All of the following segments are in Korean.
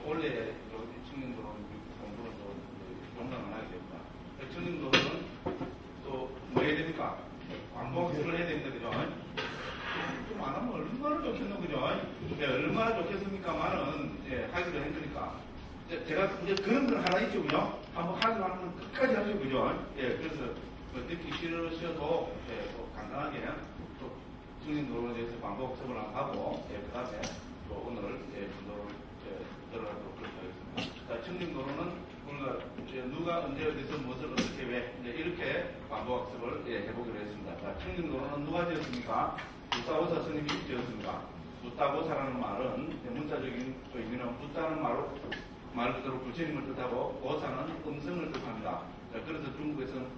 원래 청림도로는 공부는 또 용납을 하게 됩니다. 청림도로는 또 뭐 해야 됩니까? 광복학습을 해야 됩니다. 그죠? 좀 안 하면 얼마나 좋겠노, 그죠? 네, 얼마나 좋겠습니까만은, 예, 하기로 했으니까. 제가 이제 그런 건 하나 있죠, 그죠? 한번 하기로 하는 건 끝까지 하죠, 그죠? 예, 그래서 듣기 싫으셔도, 예, 또 간단하게 또 청림도로에 대해서 광복학습을 하고, 예, 그 다음에 또 오늘, 예, 분도를 들어가도록 그렇게 하겠습니다. 자, 청림도로는 우리가 누가 언제 어디서 무엇을 어떻게 왜 이렇게 반복학습을 해보기로 했습니다. 자, 청림도로는 누가 지었습니까? 붓다보사 스님이 지었습니다. 붓다보사라는 말은 문자적인 의미는 붓다는 말 그대로 부처님을 뜻하고 보사는 음성을 뜻합니다. 자, 그래서 중국에서는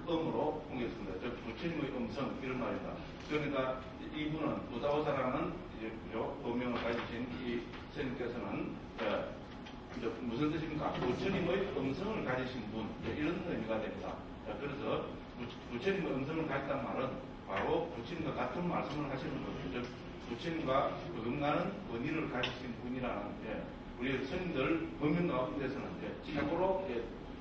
불음으로 옮겼습니다. 즉 부처님의 음성 이런 말입니다. 그러니까 이분은 붓다보사라는 법명을 가지신 이 스님께서는 무슨 뜻입니까? 부처님의 음성을 가지신 분, 이런 의미가 됩니다. 자, 그래서 부처님의 음성을 가졌다는 말은 바로 부처님과 같은 말씀을 하시는 거죠. 즉, 부처님과 어긋나는 권위를 가지신 분이라는, 우리 스님들 법명 가운데서는 최고로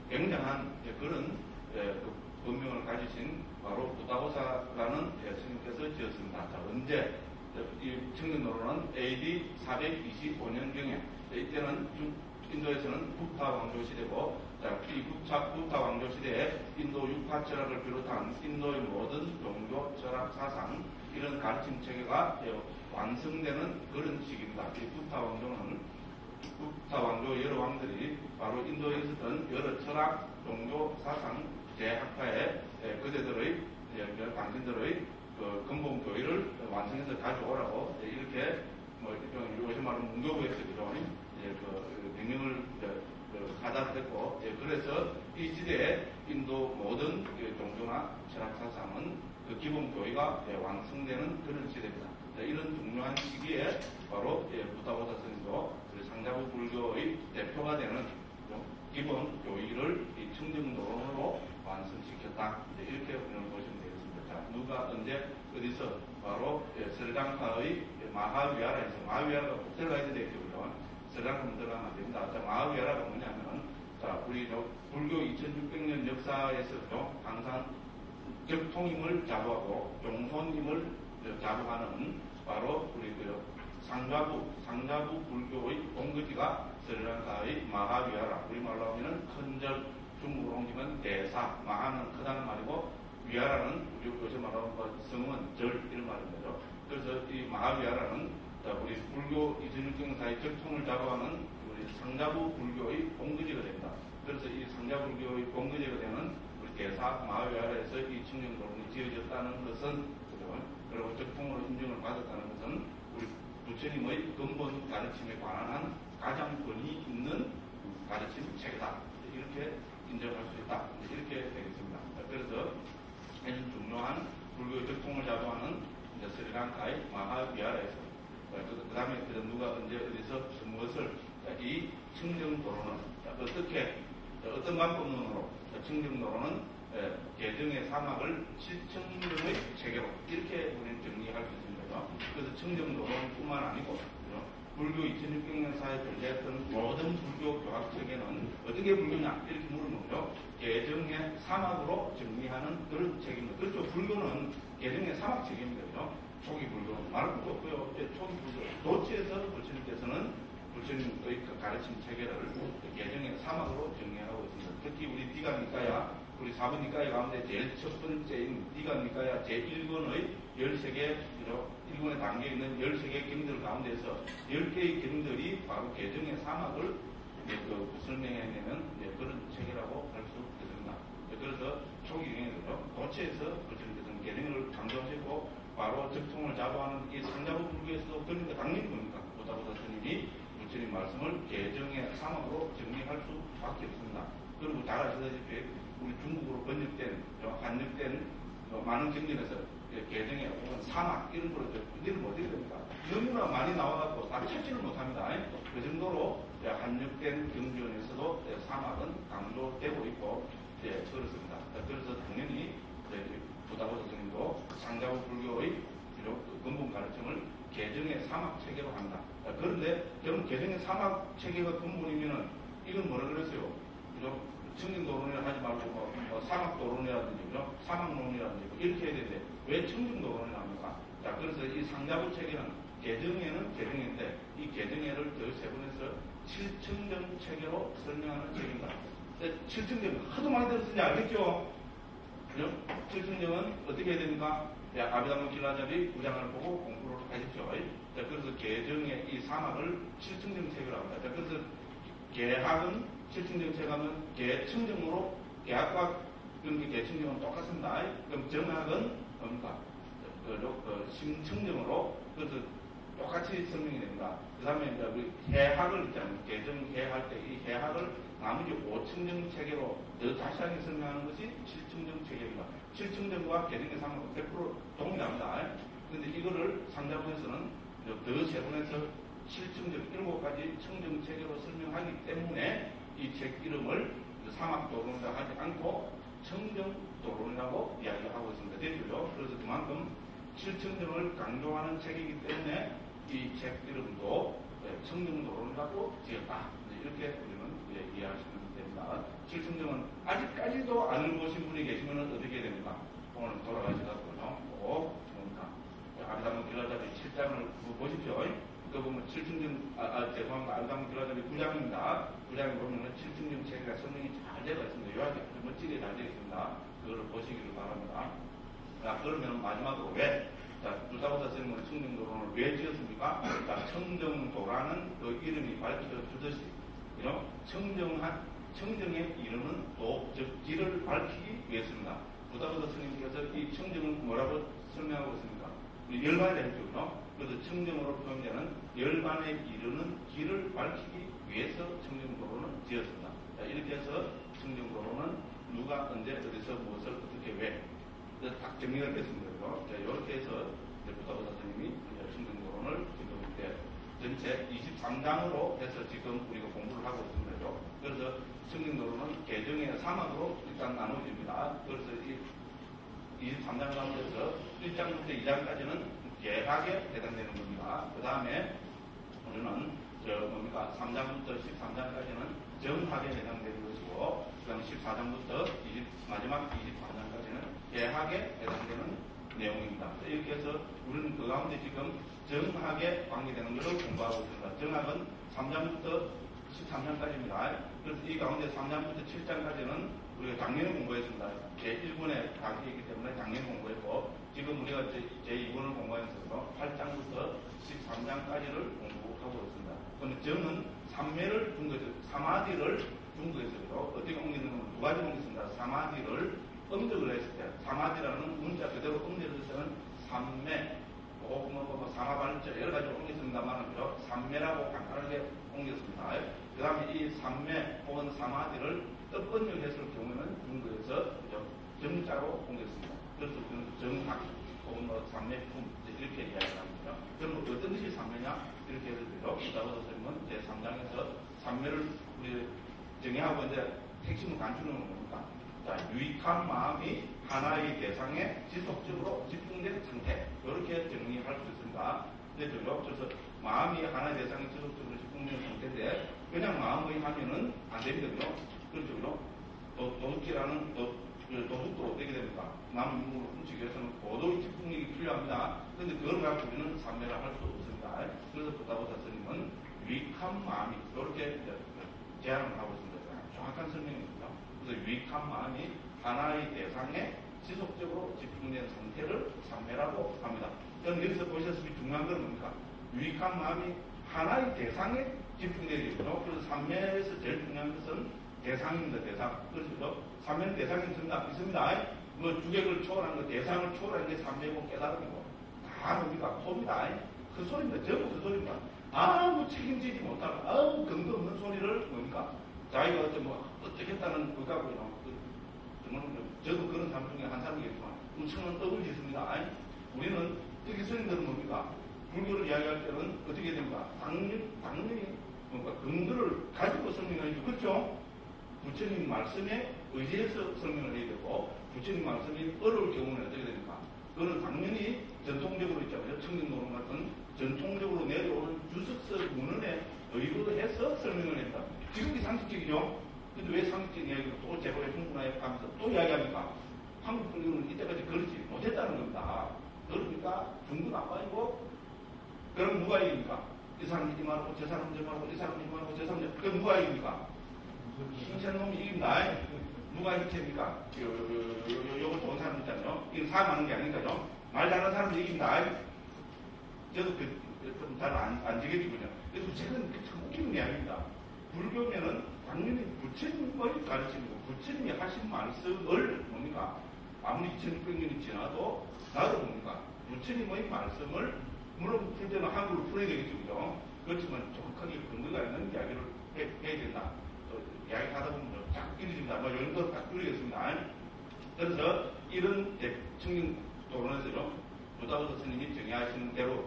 굉장한 그런 그 법명을 가지신 바로 붓다보사라는 스님께서 지었습니다. 자, 언제? 이 청림도로는 AD 425년경에, 이때는 인도에서는 부타 왕조 시대고, 자, 이 부타 왕조 시대에 인도 육파 철학을 비롯한 인도의 모든 종교 철학 사상 이런 가르침 체계가 완성되는 그런 시기입니다. 이 부타 왕조 여러 왕들이 바로 인도에 있었던 여러 철학, 종교, 사상, 제학파의 그대들의 당신들의 그 근본 교의를 완성해서 가져오라고 이렇게 뭐 요즘 말은 문교부에서 그 명령을 하달했고, 그래서 이 시대에 인도 모든 종교나 철학 사상은 그 기본 교의가 완성되는 그런 시대입니다. 이런 중요한 시기에 바로 붓다보사 스님도 상자부 불교의 대표가 되는 기본 교의를 이 청정도론으로 완성시켰다. 이렇게 보시면 되겠습니다. 자, 누가 언제 어디서 바로 스리랑카의 마하위하라에서, 마하위하라가 꼭 들어가야 되겠죠. 스리랑카는 들어가면 안 됩니다. 자, 마하위하라가 뭐냐면, 자, 우리 불교 2600년 역사에서도 항상 격통임을 자부하고 종손임을 자부하는 바로 우리 상자부 불교의 본거지가 스리랑카의 마하위하라. 우리말로 하면은 큰절, 중국으로 옮기면 대사, 마하는 크다는 말이고, 위하라는 요즘 말하는 성은 절 이런 말입니다. 그래서 이 마하위하라는 우리 불교 26경사의 적통을 자부하는 우리 상자부 불교의 본거지가 됩니다. 그래서 이 상자불교의 본거지가 되는 우리 대사 마하위하라에서 이 청정도론이 지어졌다는 것은, 그리고 적통으로 인정을 받았다는 것은 우리 부처님의 근본 가르침에 관한 가장 권위 있는 가르침 체계다. 이렇게 인정할 수 있다. 이렇게 되겠습니다. 그래서 이런 중요한 불교의 적통을 자부하는 스리랑카의 마하위하라에서, 그 다음에 누가 언제 어디서 무엇을, 이 청정도론은 어떤 방법론으로 청정도론은 개정의 사막을 실청정의 체계로 이렇게 우리는 정리할 수 있습니다. 그래서 청정도론뿐만 아니고 불교 2600년사에 존재했던 모든 불교 교학 체계는 어떻게 불교냐 이렇게 물으면 개정의 사막으로 정리하는 그런 체계입니다. 그렇죠. 불교는 개정의 사막 체계입니다. 그죠? 초기 불교는 말할 것도 없고요. 초기 불교 도치에서 부처님께서는 부처님의 가르침 체계를 개정의 사막으로 정리하고 있습니다. 특히 우리 디가니까야, 우리 사부니까야 가운데 제일 첫 번째인 디가니까야 제1권의 13개, 1권에 담겨있는 13개 경들 가운데서 10개의 경들이 바로 개정의 사막을 설명해내는 그런 체계라고 할 수 있습니다. 그래서 초기 경에서 도체에서 부처님께서는 개정을 강조하시고 바로 적통을 자부하는 이 상자부 불교에서도 그러니까 당연히 뭡니까? 붓다보사 스님이 부처님 말씀을 개정의 사막으로 정리할 수밖에 없습니다. 그리고 잘 아시다시피 우리 중국어로 번역된, 한역된 많은 경전에서 개정의 사막 이런 거로 분리를 못해야 됩니다. 너무나 많이 나와갖고 다 찾지를 못합니다. 그 정도로 한역된 경전에서도 사막은 강조되고 있고 그렇습니다. 그래서 당연히 붓다보사 스님도 상자부 불교의 근본 가르침을 개정의 사막 체계로 한다. 그런데 그럼 개정의 사막 체계가 근본이면은 이건 뭐라 그랬어요? 그죠? 청정도론이라 하지 말고 사막도론이라든지 그죠? 사막론이라든지 이렇게 해야 되는데 왜 청정도론이 합니까? 자, 그래서 이 상자부 체계는 개정에는 개정인데 이 개정에를 더 세분해서 칠청정 체계로 설명하는 체계입니다. 칠청정 하도 많이 들었으니 알겠죠? 그죠? 칠청정은 어떻게 해야 됩니까? 아비담무 길라잡이 구장을 보고 공부를 하십시오. 자, 그래서 개정의 이 사막을 칠청정 체계로 합니다. 자, 그래서 개학은 칠청정 체계하면 개청정으로 개학과 개청정은 똑같습니다. 그럼 정학은 뭡니까? 심청정으로 그래서 똑같이 설명이 됩니다. 그 다음에 이제 우리 해학을 있잖아요. 개정해할 때 이 해학을 나머지 5청정 체계로 더 자세하게 설명하는 것이 7청정 체계입니다. 7청정과 개정의 상황은 100% 동일합니다. 그런데 이거를 상자부에서는 더 세분해서 7청정, 7가지 청정 체계로 설명하기 때문에 이 책 이름을 사막도론이라고 하지 않고 청정도론이라고 이야기하고 있습니다. 됐죠? 그래서 그만큼 7청정을 강조하는 책이기 때문에 이 책 이름도 청정도론이라고 지었다. 이렇게 우리는 이해하시면 됩니다. 7청정은 아직까지도 안 읽으신 분이 계시면 어떻게 됩니까? 오늘 돌아가셔서 꼭 뭡니까? 아비담무 길라잡이 7장을 보십시오. 그 보면 7청정, 죄송합니다. 아비담무 길라잡이 9장입니다. 9장에 보면은 7청정 체계가 설명이 잘 되어 있습니다. 요약이 아주 멋지게 잘 되어 있습니다. 그걸 보시기를 바랍니다. 자, 그러면 마지막으로 왜? 자, 불사보사 스님은 청정도론을 왜 지었습니까? 자, 청정도라는 그 이름이 밝혀주듯이, 청정에 이르는 도, 즉, 길을 밝히기 위해서입니다. 불사보사 스님께서 이 청정을 뭐라고 설명하고 있습니까? 열반에 했죠. 그래서 청정으로 표현되는 열반에 이르는 길을 밝히기 위해서 청정도론을 지었습니다. 자, 이렇게 해서 청정도론은 누가 언제 어디서 무엇을 어떻게 왜 딱 정리가 됐습니다. 자, 이렇게 해서 불사보사 스님이 청정도론을 지금 이제 전체 23장으로 해서 지금 우리가 공부를 하고 있습니다. 그래서 청정도론은 개정의 사막으로 일단 나누어집니다. 그래서 이 23장 가운데서 1장부터 2장까지는 개학에 해당되는 겁니다. 그 다음에 우리는 3장부터 13장까지는 정학에 해당되는 것이고, 그 다음 14장부터 마지막 23장까지는 개학에 해당되는 내용입니다. 이렇게 해서 우리는 그 가운데 지금 정학에 관계되는 것을 공부하고 있습니다. 정학은 3장부터 13장까지입니다. 그래서 이 가운데 3장부터 7장까지는 우리가 작년에 공부했습니다. 제1번의 강의이기 때문에 작년에 공부했고, 지금 우리가 제2번을 공부하면서 8장부터 13장까지를 공부하고 있습니다. 그럼 정은 삼매를 둔 것이죠. 사마디를 둔 것이죠. 어떻게 옮기는 건 두 가지 옮겼습니다. 사마디를 음적을 했을 때, 사마디라는 문자 그대로 음적을 했을 때는 삼매, 사마발자 여러 가지 옮겼습니다만, 삼매라고 간단하게 옮겼습니다. 그 다음에 이 삼매 혹은 사마디를 뜻번역했을 경우에는 중국에서 정자로 옮겼습니다. 그래서 우리는 정학 혹은 삼매품 이렇게 이야기합니다. 그럼 어떤 것이 삼매냐? 이렇게 해서 불사보사 스님은 제3장에서 삼매를 우리 정의하고 이제 핵심을 간추는 겁니다. 자, 유익한 마음이 하나의 대상에 지속적으로 집중된 상태. 이렇게 정리할 수 있습니다. 그래서 마음이 하나의 대상에 지속적으로 집중된 상태인데, 그냥 마음의 하면은 안 됩니다. 그렇죠. 도둑질하는 도둑도 어떻게 됩니까? 남 인물을 훔치기 위해서는 고도의 집중력이 필요합니다. 그런데 그걸 가지고 우리는 삼매를 할 수 없습니다. 그래서 불사보사 스님은 유익한 마음이 이렇게 제안을 하고 있습니다. 정확한 설명입니다. 그래서 유익한 마음이 하나의 대상에 지속적으로 집중된 상태를 삼매라고 합니다. 그럼 여기서 보시다시피 중요한 건 뭡니까? 유익한 마음이 하나의 대상에 집중되겠죠. 그래서 삼매에서 제일 중요한 것은 대상입니다. 대상. 그렇죠? 삼매는 대상이 있습니다. 뭐 주객을 초월한 거, 대상을 초월한 게 삼매고 깨달음이고 다 뭡니까? 소리다. 그 소리입니다. 전부 그 소리입니다. 아무 책임지지 못하고 아무 근거 없는 소리를 뭡니까? 자기가 어떻게 했다는 그거고요. 정말 저도 그런 사람 중에 한 사람이겠지만 엄청난 떡을 짓습니다. 우리는 특히 스님들은 뭡니까? 불교를 이야기할 때는 어떻게 됩니까? 당연히 뭔가 근거를 가지고 설명해야죠. 그렇죠? 부처님 말씀에 의지해서 설명을 해야 되고, 부처님 말씀이 어려울 경우는 어떻게 됩니까? 그거는 당연히 전통적으로 있잖아요. 청정도론 같은 전통적으로 내려오는 주석설 문헌에 의거해서 설명을 했다. 지금 이 상식적이죠? 근데 왜 상식적인 이야기를 또 재벌의 풍부나에 하면서 또 이야기합니까? 한국 분들은 이때까지 그렇지 못했다는 겁니다. 그러니까 중국 나빠이고 그럼 누가 이깁니까? 이 사람 이기 말고 저 사람 저 말고 이 사람 이기 말고 저 사람 저 그럼 누가 이깁니까? 신선 놈이 이깁니다. 누가 이깁니까? 요거 좋은 사람 있잖아요. 이건 사람하는 게 아니니까요. 말 잘하는 사람이 이깁니다. 저도 좀 잘 안 지겠지군요. 그래서 최근 참 웃기는 이야기입니다. 불교면은 당연히 부처님의 가르침이고 부처님이 하신 말씀을 뭡니까? 아무리 2600년이 지나도 나도 뭡니까? 부처님의 말씀을 물론 풀 때는 한글로 풀어야 되겠죠. 그렇지만 정확하게 근거가 있는 이야기를 해야 된다. 또 이야기하다 보면 쫙 이루어집니다. 뭐 이런 거 딱 이루겠습니다. 그래서 이런 청년 토론에서요. 부다부도 스님이 정의하시는 대로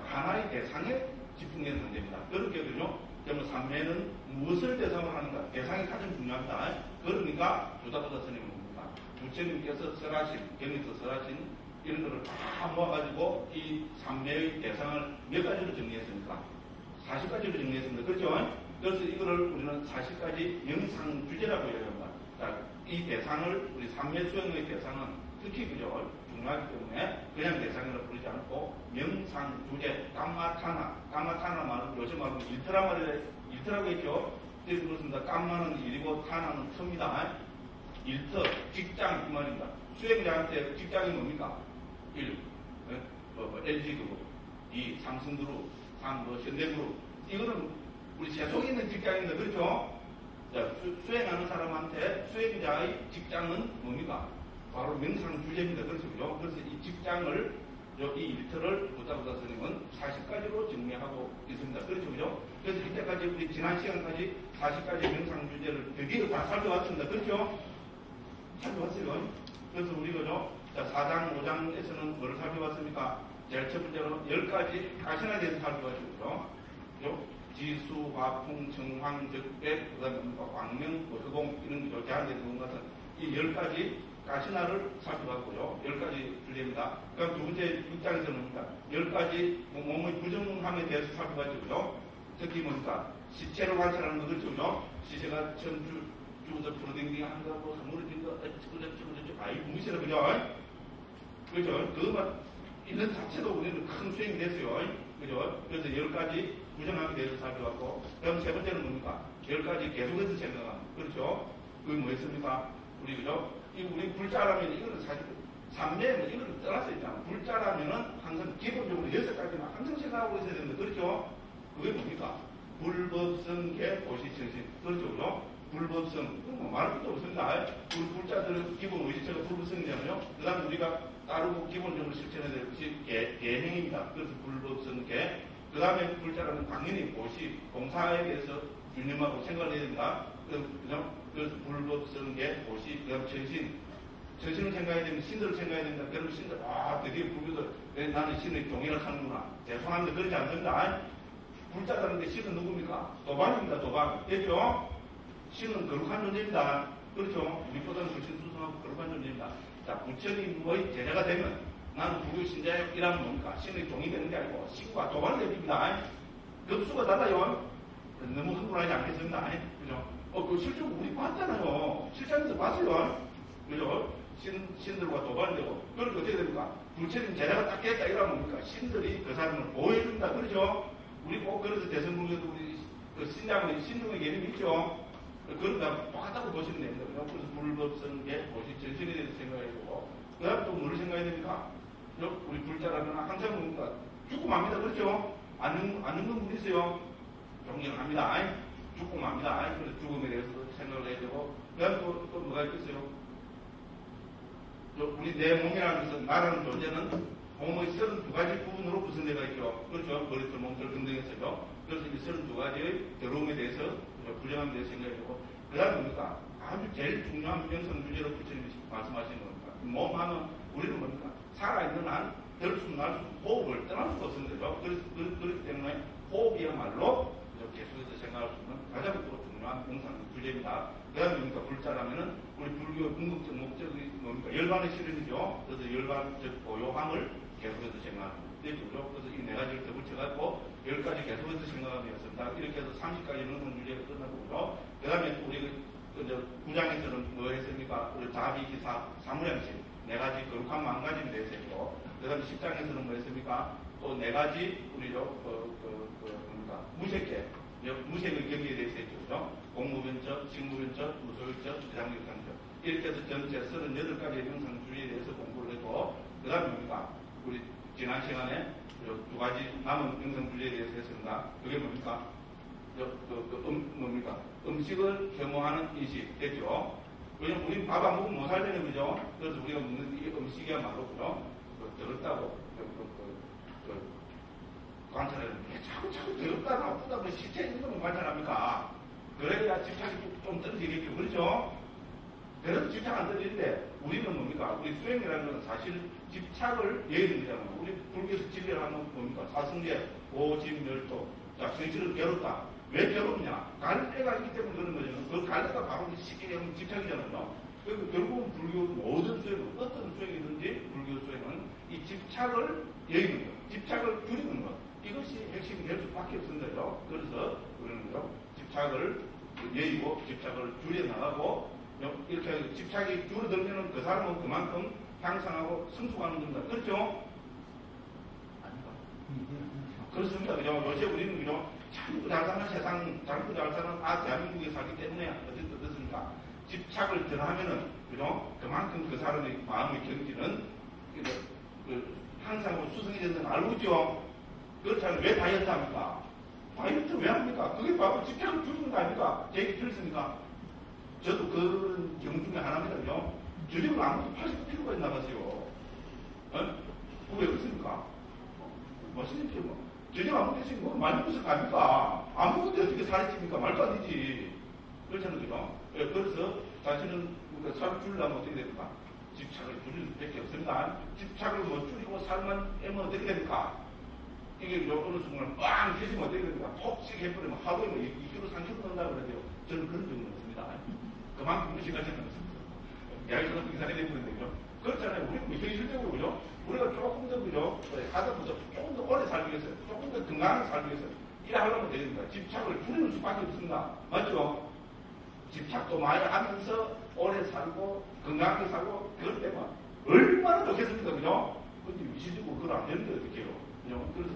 하나의 대상에 집중되는 문제입니다. 그렇게든요. 그러면 삼매는 무엇을 대상으로 하는가? 대상이 가장 중요합니다. 그러니까 부다부도 스님은 뭡니까? 부처님께서 설하신, 경에서 설하신 이런 거를 다 모아가지고 이 삼매의 대상을 몇 가지로 정리했습니까? 40가지로 정리했습니다. 그렇죠? 그래서 이거를 우리는 40가지 명상주제라고 얘기합니다. 자, 이 대상을, 우리 삼매 수행의 대상은 특히 그죠? 중요하기 때문에 그냥 대상으로 부르지 않고 명상주제, 까마타나 말은 요즘 말은 일터라고 했죠? 그래서 그렇습니다. 까마는 일이고 타나는 터입니다. 일터, 직장 이 말입니다. 수행자한테 직장이 뭡니까? 1. LG그룹, 2. 삼성그룹, 3. 현대그룹. 이거는 우리 세속에 있는 직장인데 그렇죠? 자, 수행하는 사람한테 수행자의 직장은 뭡니까? 바로 명상 주제입니다. 그렇죠? 그래서 이 직장을, 이 일터를 부다부다 스님은 40가지로 정리하고 있습니다. 그렇죠? 그래서 이때까지 우리 지난 시간까지 40가지 명상 주제를 드디어 다 살펴봤습니다. 그렇죠? 살펴봤어요. 그래서 우리 그죠? 자, 4장, 5장에서는 뭐를 살펴봤습니까? 제일 첫 번째로 10가지 가신에 대해서 살펴봤죠. 그죠? 지수, 화풍, 정황, 적백, 그 다음에 광명, 허공, 이런 거, 제한되는 것 같은 이 10가지 가시나를 살펴봤고요. 10가지 주제입니다. 그럼 두 번째 6장에서는 뭡니까? 10가지 몸의 부정함에 대해서 살펴봤죠. 특히 뭡니까? 시체를 관찰하는 거 그렇죠. 시체가 처음 죽어서 풀어댕기게 하는 거, 뭐, 허물어진 거, 어쩌고저쩌고, 아이, 무시라, 그죠? 그죠? 그것만 있는 자체도 우리는 큰 수행이 됐어요. 그죠? 그래서 10가지 부정함에 대해서 살펴봤고, 그럼 세 번째는 뭡니까? 10가지 계속해서 생각함. 그렇죠? 그게 뭐였습니까? 우리, 그죠? 우리 불자라면 이거는 사실 삼매는 이거를 떠나서 있잖아. 불자라면은 항상 기본적으로 6가지만 항상 생각하고 있어야 됩니다. 그렇죠? 그게 뭡니까? 불법성계 보시정신. 그렇죠? 그죠? 불법성. 뭐 말할 것도 없습니다. 우리 불자들 기본 의지체가 불법성이잖아요. 그 다음에 우리가 따르고 기본적으로 실천해야 될 것이 계행입니다. 그래서 불법성계. 그 다음에 불자라면 당연히 보시, 공사에 대해서 유념하고 생각을 해야 됩니다. 그죠? 그래서 불법성계, 보시, 그 다음에 전신. 전신을 생각해야 됩니다. 신들을 생각해야 됩니다. 그러면 신들, 드디어 불교들, 나는 신의 동의를 하는구나. 죄송합니다. 그렇지 않습니다. 불자라는 게 신은 누굽니까? 도반입니다. 도반. 됐죠? 신은 거룩한 존재입니다. 그렇죠? 우리보다는 훨씬 수승하고 거룩한 존재입니다. 자, 부처님의 제자가 되면 나는 불교 신자예요. 이라면 뭡니까? 신의 종이 되는 게 아니고 신과 도반을 내립니다. 급수가 달라요. 너무 흥분하지 않겠습니다. 그죠? 그 실제로 우리 봤잖아요. 실장에서 봤어요. 그죠? 신들과 도반을 되고. 그러니까 어떻게 됩니까? 부처님 제자가 딱 됐다 이러면 뭡니까? 신들이 그 사람을 보호해준다. 그렇죠? 우리 꼭 그래서 대성불교도 우리 그 신장의 신중의 개념이 있죠? 그러다 똑같다고 보시면 됩니다. 그래서 불법성계, 보시 전신에 대해서 생각해보고, 그 다음에 또 뭐를 생각해야 됩니까? 우리 불자라면 항상 뭡니까? 죽고 맙니다. 그렇죠? 안 죽는 분 있어요? 존경합니다. 죽고 맙니다. 그래서 죽음에 대해서 생각을 해야 되고, 그 다음에 또 뭐가 있겠어요? 우리 내 몸이라는 것은, 나라는 존재는 몸의 32가지 부분으로 구성되어 있죠. 그렇죠? 머리털, 몸털 등등에서요. 그래서 이 32가지의 더러움에 대해서, 불량함에 대해서 생각해보고, 그 다음에 뭡니까? 아주 제일 중요한 명성주제로 부처님이 말씀하시는 겁니까? 몸 하면 우리는 뭡니까? 살아있는 한, 들숨, 날숨, 호흡을 떠날 수가 없습니다. 그렇기 때문에 호흡이야말로 계속해서 생각할 수 있는 가장 또 중요한 명상주제입니다. 그 다음에 뭡니까? 불자라면은 우리 불교의 궁극적 목적이 뭡니까? 열반의 실현이죠. 그래서 열반적 고요함을 계속해서 생각합니다. 되죠. 그래서 이 4가지를 더 붙여갖고 10가지 계속해서 생각하면 되었습니다. 이렇게 해서 30가지 명상주제가 끝나고요. 그 다음에 우리 이제 9장에서는 뭐 했습니까? 우리 자비, 기사, 사무량심 4가지 거룩한 마음가짐에 대해서 했고, 그 다음에 10장에서는 뭐 했습니까? 또 4가지 우리죠. 뭡니까? 무색계, 무색의 경계에 대해서 했죠. 그죠? 공무변적, 식무변적, 무소유적, 비상격상적. 이렇게 해서 전체 38가지의 명상주의에 대해서 공부를 했고, 그 다음에 뭡니까? 우리 지난 시간에 2가지 남은 명상주의에 대해서 했습니다. 그게 뭡니까? 뭡니까? 음식을 혐오하는 인식 됐죠? 왜냐면 우리는 밥 안 먹으면 못 살잖아요, 그죠? 그래서 우리가 먹는 이 음식이야말로, 그죠? 더럽다고, 관찰하는데, 자꾸 더럽다, 나쁘다, 뭐 시체 있는 거면 관찰합니까? 그래야 집착이 좀 떨어지겠죠, 그렇죠? 그래도 집착 안 떨어지는데, 우리는 뭡니까? 우리 수행이라는 것은 사실 집착을 예의는 거잖아요. 우리 불교에서 지배를 하면 뭡니까? 사승제, 고집멸도. 자, 정신을 괴롭다. 왜 괴롭냐? 갈대가 있기 때문에 그런 거잖아요. 그 갈대가 바로 쉽게 하면 집착이잖아요. 그러니까 결국은 불교 모든 수행은, 어떤 수행이든지 불교 수행은 이 집착을 예의는 것, 집착을 줄이는 것. 이것이 핵심이 될 수밖에 없습니다. 그래서 우리는 집착을 예의고 집착을 줄여나가고 이렇게 집착이 줄어들면 그 사람은 그만큼 향상하고 성숙하는 겁니다. 그렇죠? 아닌가? 그렇습니다. 그죠? 요새 우리는 그죠? 참 잘 사는 세상, 참 잘 사는 대한민국에 살기 때문에 어떻습니까? 집착을 덜 하면은, 그죠? 그만큼 그 사람의 마음의 경지는 항상 수성이 되는 걸 알고 있죠? 그렇다면 왜 다이어트 합니까? 다이어트 왜 합니까? 그게 바로 집착을 줄이는 거 아닙니까? 제 얘기 들으십니까? 저도 그런 경우 중에 하나입니다. 그죠? 저녁을 아무것도 80kg까지 나갔어요. 어? 왜 그렇습니까? 멋있는 게 뭐. 저녁 안 먹겠으면 뭐 많이 먹어서 갑니까? 안 먹는데 어떻게 살이 찝니까? 말도 안 되지. 그렇잖아요. 그죠? 그래서 자신은 살을 줄이려면 어떻게 됩니까? 집착을 줄일 수밖에 없습니다. 집착을 못 줄이고 살만 빼면 어떻게 됩니까? 이게 어느 순간 빵 펴지면 어떻게 됩니까? 폭식 해버리면 하루에 뭐 2kg, 3kg 넣는다 그러죠. 저는 그런 적은 없습니다. 그만큼 무식하지는 않습니다. 야기처럼 이상하게 되버리는데, 그죠? 그렇잖아요. 우리 뭐 현실적으로, 그죠? 우리가 조금 더, 그죠? 하다 보자 조금 더 오래 살기 위해서, 조금 더 건강하게 살기 위해서, 이래 하려면 됩니다. 집착을 줄이는 수밖에 없습니다. 맞죠? 집착도 많이 하면서 오래 살고, 건강하게 살고, 그럴 때만 얼마나 좋겠습니까? 그죠? 근데 미시적으로 그걸 안 되는데 어떡해요? 그죠? 그래서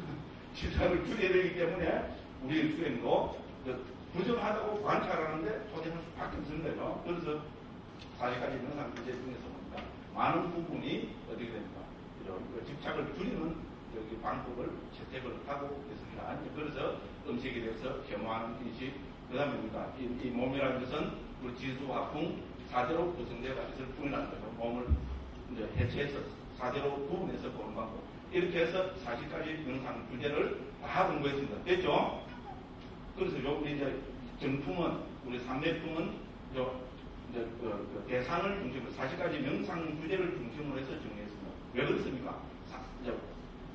집착을 줄여야 되기 때문에 우리의 수행도 부정하다고 관찰하는데 도전할 수밖에 없습니다. 그죠? 그래서 40가지 명상 문제 중에서 보니까 많은 부분이 어떻게 됩니까? 집착을 줄이는 여기 방법을 채택을 하고 있습니다. 그래서 음식에 대해서 겸허하는 인식, 그 다음에 뭡니까? 이 몸이라는 것은 우리 지수, 화풍, 4대로 구성되어 있을 뿐이라는 거죠. 몸을 이제 해체해서 4대로 구분해서 보는 방법. 이렇게 해서 40가지 명상 주제를 다 공부했습니다. 됐죠? 그래서 우리 이제 정품은, 우리 삼매품은 대상을 중심으로 40가지 명상 주제를 중심으로 해서 정리했습니다. 왜 그렇습니까?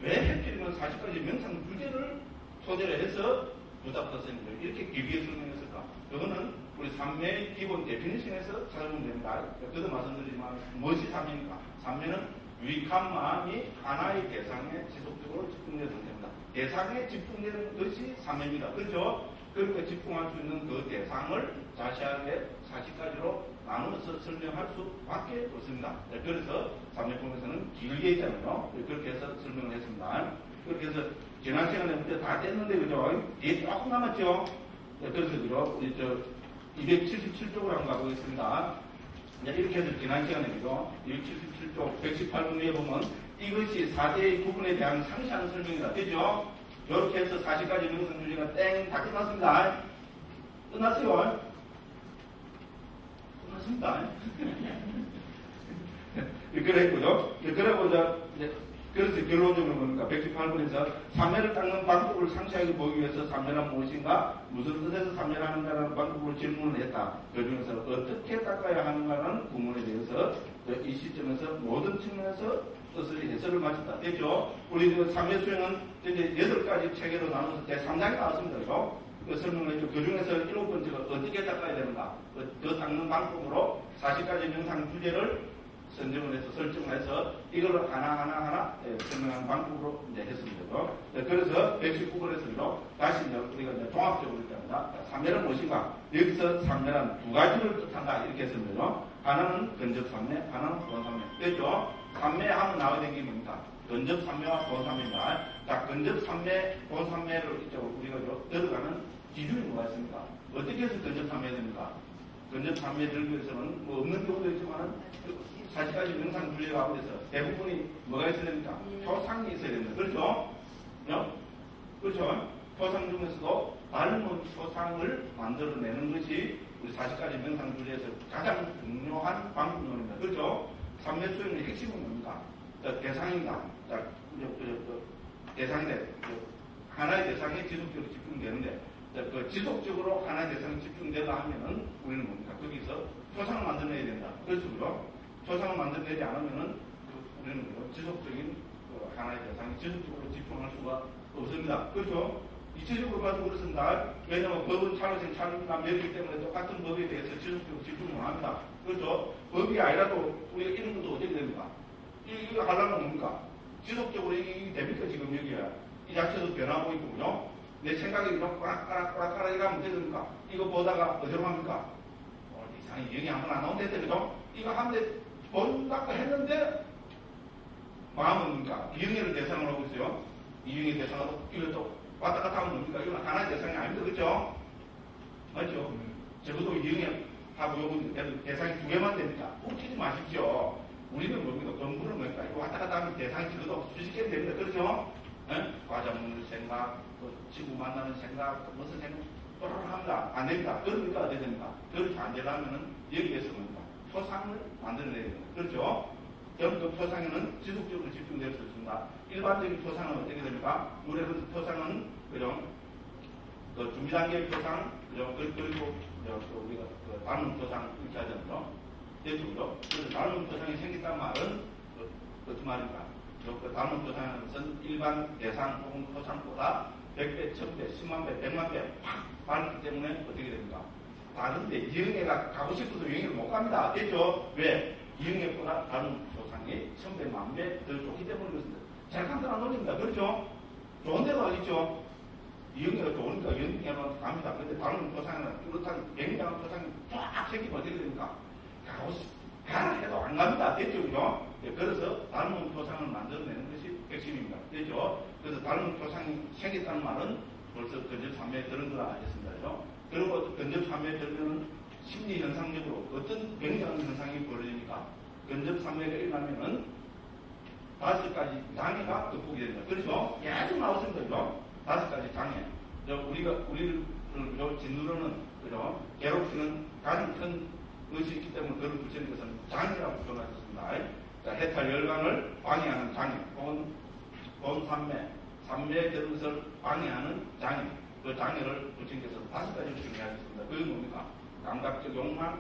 왜 하필이면 40가지 명상 주제를 소개를 해서 부다 선생님들 이렇게 길게 설명했을까? 그거는 우리 삼매의 기본 데피니션에서 찾아보면 됩니다. 그도 말씀드리지만 무엇이 삼매입니까? 삼매는 유익한 마음이 하나의 대상에 지속적으로 집중되는 상태입니다. 대상에 집중되는 것이 삼매입니다. 그렇죠? 그렇게 집중할 수 있는 그 대상을 자세하게 40가지로 나누어서 설명할 수밖에 없습니다. 그래서 삼매품에서는 길게 있잖아요. 그렇게 해서 설명을 했습니다. 그렇게 해서 지난 시간에 문제 다 됐는데, 그죠? 뒤에 조금 남았죠? 그래서, 그죠? 우리 277쪽으로 한번 가보겠습니다. 이렇게 해서 지난 시간에, 그죠? 277쪽 118분에 보면 이것이 4대의 구분에 대한 상세한 설명이다. 되죠? 이렇게 해서 40가지 명상 주제가 땡! 다 끝났습니다. 끝났어요. 끝났습니다. 그랬고요. 그래보자, 그래서 결론적으로 보니까 118분에서 삼매를 닦는 방법을 상세하게 보기 위해서 삼매란 무엇인가, 무슨 뜻에서 삼매를 하는가라는 방법을 질문을 했다. 그 중에서 어떻게 닦아야 하는가라는 구문에 대해서 이 시점에서 모든 측면에서 뜻을 해설을 마쳤다. 됐죠? 우리 삼매 수행은 이제 8가지 체계로 나눠서 제3장이 나왔습니다. 그죠? 그 설명을 했죠. 그 중에서 7번째가 어떻게 닦아야 되는가. 그 닦는 방법으로 40가지 명상 주제를 선정을 해서 설정을 해서 이걸 하나하나 설명하는 방법으로 이제 했습니다. 그래서 119번에서도 다시 이제 우리가 이제 종합적으로 있답니다. 삼매는 무엇인가? 여기서 삼매는 두 가지를 뜻한다 이렇게 했습니다. 하나는 근접삼매, 하나는 본삼매. 됐죠? 삼매하면 나와야 되는 게 뭡니까? 근접삼매와 본삼매입니다. 자, 근접삼매, 본삼매를 이제 우리가 들어가는 기준이 뭐가 있습니까? 어떻게 해서 근접삼매가 됩니까? 근접삼매 들기 위해서는 뭐 없는 경우도 있지만은 40가지 명상분리가 하고 있어서 대부분이 뭐가 있어야 됩니까? 표상이 있어야 됩니다. 그렇죠? 그렇죠? 표상 중에서도 닮은 표상을 만들어내는 것이 우리 40가지 명상분리에서 가장 중요한 방법론입니다. 그렇죠? 삼매 수행의 핵심은 뭡니까? 대상이다. 대상인데 하나의 대상에 지속적으로 집중되는데 그 지속적으로 하나의 대상에 집중되다 하면은 우리는 뭡니까? 거기서 표상을 만들어내야 된다. 그렇죠? 표상을 만들어내지 않으면은 우리는 지속적인 하나의 대상에 지속적으로 집중할 수가 없습니다. 그렇죠? 이체적으로 봐도 그렇습니다. 왜냐하면 법은 차로생 차로남매이기 때문에 똑같은 법에 대해서 지속적으로 집중을 합니다. 그렇죠? 법이 아니라도 우리가 이런 것도 어떻게 됩니까? 이거 하려면 뭡니까? 지속적으로 이게 됩니까? 지금 여기에. 이 자체도 변하고 있고, 그죠? 내 생각이 이렇게 꼬락꼬락 이러면 어떻게 됩니까? 이거 보다가 어디로 갑니까? 이상이 영이 한번 안 나온대, 그죠? 이거 한데 본다고 했는데 마음은 뭡니까? 이영애를 대상으로 하고 있어요. 이영애 대상으로 이것도 왔다 갔다 하면 뭡니까? 이건 하나의 대상이 아닙니다. 그렇죠? 맞죠? 적어도 이영애하고 요건 대상이 두 개만 됩니다. 웃기지 마십시오. 우리는 뭡니까? 공부는 뭡니까? 이거 왔다 갔다 하면 대상이 적어도 수십 개 됩니다. 그렇죠? 과자 먹는 생각, 또 친구 만나는 생각, 또 무슨 생각, 또르르 합니다. 안 됩니다. 그러니까 어떻게 됩니까? 그렇게 안 되려면은 여기에서 뭡니까? 표상을 만들어내야 됩니다. 그렇죠? 그럼 그 표상에는 지속적으로 집중될 수 있습니다. 일반적인 표상은 어떻게 됩니까? 우리의 그 표상은, 그죠? 그 준비단계의 표상, 그죠? 그리고 우리가 그 닮은 표상 이렇게 하잖아요. 됐죠? 그죠? 그래서 닮은 표상이 생겼단 말은 어떤 말입니까? 그 닮은 표상은 일반 대상 혹은 표상보다 100배, 1000배, 10만 배, 100만 배 확 많기 때문에 어떻게 됩니까? 다른데 이영애가 가고 싶어도 영애를 못 갑니다. 됐죠? 왜? 이영애보다 다른 조상이 1000배, 10,000배 더 좋기 때문에 그렇습니다. 잘 간단한 논리입니다. 그렇죠? 좋은 데가 어딨죠? 이영애가 좋으니까 영애로 갑니다. 그런데 다른 조상은 그렇다는 굉장한 조상이 쫙 생기면 어떻게 됩니까? 가라 해도 안 갑니다. 됐죠? 그죠? 그래서 닮은 표상을 만들어내는 것이 핵심입니다. 됐죠? 그래서 닮은 표상이 생겼다는 말은 벌써 근접삼매에 들은 거라 하겠습니다. 그죠? 그리고 근접삼매에 들면 심리 현상적으로 어떤 굉장한 현상이 벌어지니까 근접삼매가 일어나면은 5가지 장애가 극복이 됩니다. 그렇죠? 계속 나왔습니다. 그죠? 5가지 장애. 우리를 짓누르는, 그죠? 괴롭히는 가장 큰 것이 있기 때문에 그걸 붙이는 것은 장애라고 표현하셨습니다. 자, 해탈 열강을 방해하는 장애, 혹은 본삼매, 삼매에 들은 것을 방해하는 장애, 그 장애를 붙인 것은 5가지를 정리하셨습니다. 그게 뭡니까? 감각적 욕망,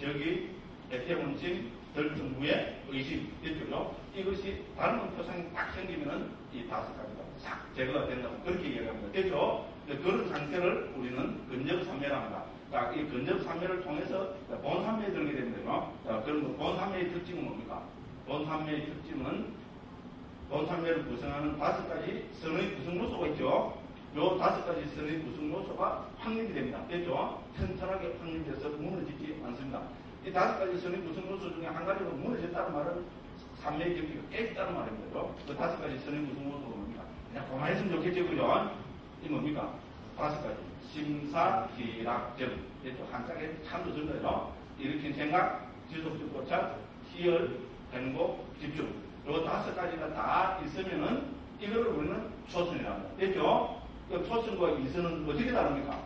적이, 해태원심, 덜증무예, 의심, 됐죠? 이것이 다른 표상이 딱 생기면은 이 5가지가 싹 제거가 된다고 그렇게 이야기합니다. 됐죠? 그런 상태를 우리는 근접삼매라 합니다. 자, 이 근접삼매를 통해서 본삼매에 들게 됩니다. 자, 그럼 본삼매의 특징은 뭡니까? 본삼매의 특징은 본삼매를 구성하는 5가지 선의 구성 요소가 있죠. 요 5가지 선의 구성 요소가 확립이 됩니다. 됐죠? 튼튼하게 확립돼서 무너지지 않습니다. 이 5가지 선의 구성 요소 중에 한 가지가 무너졌다는 말은 삼매의 경기가 깨졌다는 말입니다. 그 5가지 선의 구성 요소가 뭡니까? 그냥 그만 했으면 좋겠죠. 그죠? 이 뭡니까? 5가지. 심사기락점. 됐죠? 한짝에 참도 쓴거죠. 일으킨 생각, 지속적 고착, 희열, 행복, 집중. 요 5가지가 다 있으면은 이거를 우리는 초선이라고 합니다. 됐죠? 그 초선과 이선은 어떻게 다릅니까?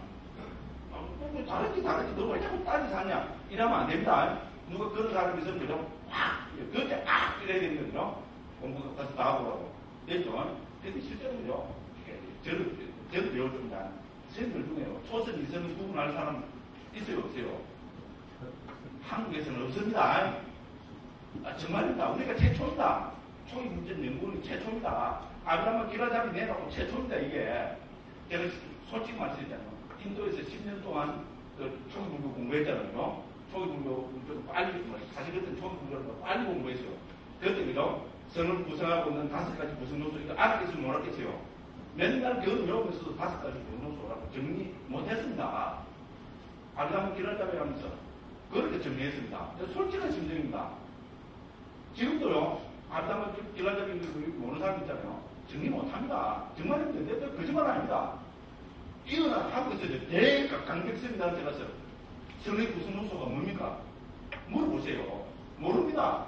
다르지. 너 왜 자꾸 따지 사냐? 이러면 안 됩니다. 누가 그런 사람이 있으면 그죠? 확! 그때 악! 이래야 되는 거죠. 공부 가서 나오라고. 됐죠? 근데 실제로 그죠? 저도 배울 겁니다. 선생님들 중에요. 초선, 이선을 구분할 사람 있어요? 없어요? 한국에서는 없습니다. 정말입니다. 우리가 최초입니다. 초기 문제 연구는 최초입니다. 아브라함 기라잡이 내라고 최초입니다, 이게. 제가 솔직히 말씀드리잖아요. 인도에서 10년 동안 그 초기 문구 공부했잖아요. 초기 불교 좀 빨리, 사실 그때 초기 불교는 빨리 공부했어요. 그때 그죠? 선을 구성하고 있는 5가지 구성 요소, 이거 알았겠어요? 몰랐겠어요? 맨날 겨우 외우면서도 5가지 구성 요소라고 정리 못했습니다. 아브라함 기라자베 하면서 그렇게 정리했습니다. 솔직한 심정입니다. 지금도요, 아브라함 기라자베 모르는 사람 있잖아요. 정리 못합니다. 정말인데, 거짓말 아닙니다. 이거나 한국에서 대강백세미나를 들어가서 선의 구성 요소가 뭡니까? 물어보세요. 모릅니다.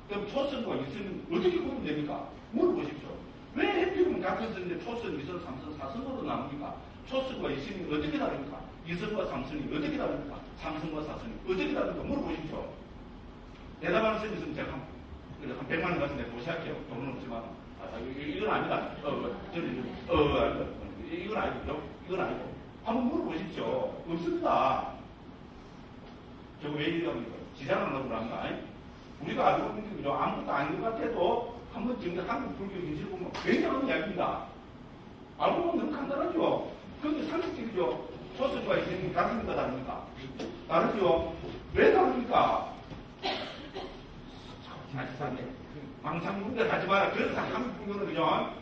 그럼 초선과 이선은 어떻게 구분됩니까? 물어보십시오. 왜 해피면 같은 선인데 초선, 이선, 삼선, 사선으로 나눕니까? 초선과 이선이 어떻게 다릅니까? 이선과 삼선이 어떻게 다릅니까? 삼선과 사선이 어떻게 다릅니까? 물어보십시오. 대답하는 선이 있으면 제가 한 100만 원 같은데 도시할게요. 돈은 없지만. 이건 아니다. 이건 아니죠. 이건 아니고. 한번 물어보십시오. 없습니다. 저거 왜 이러니까? 지장을 하려고 합니다. 우리가 알고 있는 게 그죠? 아무것도 아닌 것 같아도 한번 지금 한국 불교 현실 보면 굉장한 이야기입니다. 알고 보면 너무 간단하죠? 그런데 상식적이죠? 초선과 이선이 같습니까? 다릅니까? 다르죠? 왜 다릅니까? 망상분별 하지 마라. 그래서 한국 불교는 그죠?